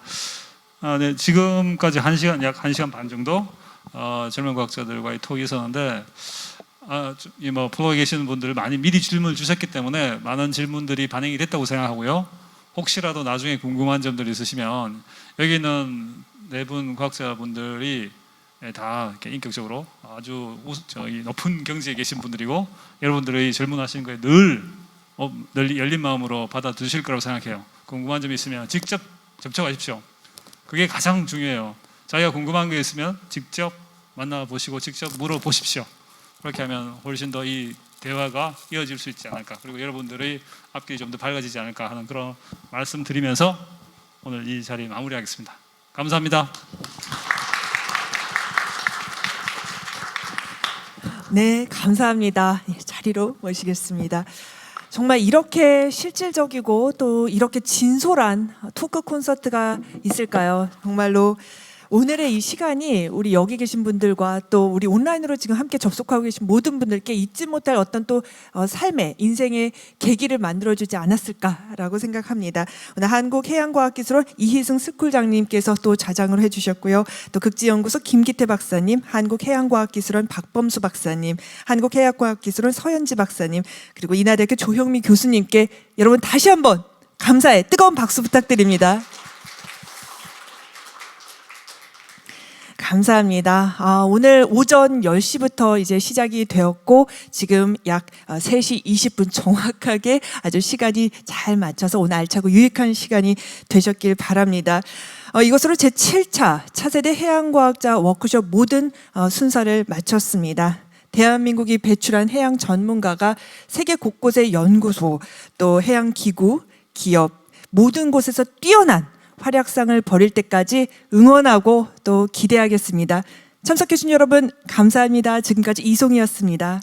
네, 지금까지 약 1시간 반 정도 젊은 과학자들과의 톡이 있었는데 뭐 플로어에 계시는 분들 많이 미리 질문을 주셨기 때문에 많은 질문들이 반영이 됐다고 생각하고요. 혹시라도 나중에 궁금한 점들이 있으시면 여기 있는 네 분 과학자분들이 다 이렇게 인격적으로 아주 높은 경지에 계신 분들이고 여러분들의 질문하시는 거에 늘 열린 마음으로 받아주실 거라고 생각해요. 궁금한 점이 있으면 직접 접촉하십시오. 그게 가장 중요해요. 자기가 궁금한 게 있으면 직접 만나보시고 직접 물어보십시오. 그렇게 하면 훨씬 더 이 대화가 이어질 수 있지 않을까, 그리고 여러분들의 앞길이 좀 더 밝아지지 않을까 하는 그런 말씀 드리면서 오늘 이 자리 마무리하겠습니다. 감사합니다. 네, 감사합니다. 자리로 모시겠습니다. 정말 이렇게 실질적이고 또 이렇게 진솔한 토크 콘서트가 있을까요? 정말로 오늘의 이 시간이 우리 여기 계신 분들과 또 우리 온라인으로 지금 함께 접속하고 계신 모든 분들께 잊지 못할 어떤 또 삶의 인생의 계기를 만들어주지 않았을까라고 생각합니다. 오늘 한국해양과학기술원 이희승 스쿨장님께서 또 자장을 해주셨고요. 또 극지연구소 김기태 박사님, 한국해양과학기술원 박범수 박사님, 한국해양과학기술원 서현지 박사님, 그리고 인하대학교 조형미 교수님께 여러분 다시 한번 감사의 뜨거운 박수 부탁드립니다. 감사합니다. 오늘 오전 10시부터 이제 시작이 되었고 지금 약 3시 20분 정확하게 아주 시간이 잘 맞춰서 오늘 알차고 유익한 시간이 되셨길 바랍니다. 이것으로 제7차 차세대 해양과학자 워크숍 모든 순서를 마쳤습니다. 대한민국이 배출한 해양 전문가가 세계 곳곳의 연구소, 또 해양기구, 기업 모든 곳에서 뛰어난 활약상을 벌일 때까지 응원하고 또 기대하겠습니다. 참석해주신 여러분 감사합니다. 지금까지 이송이었습니다.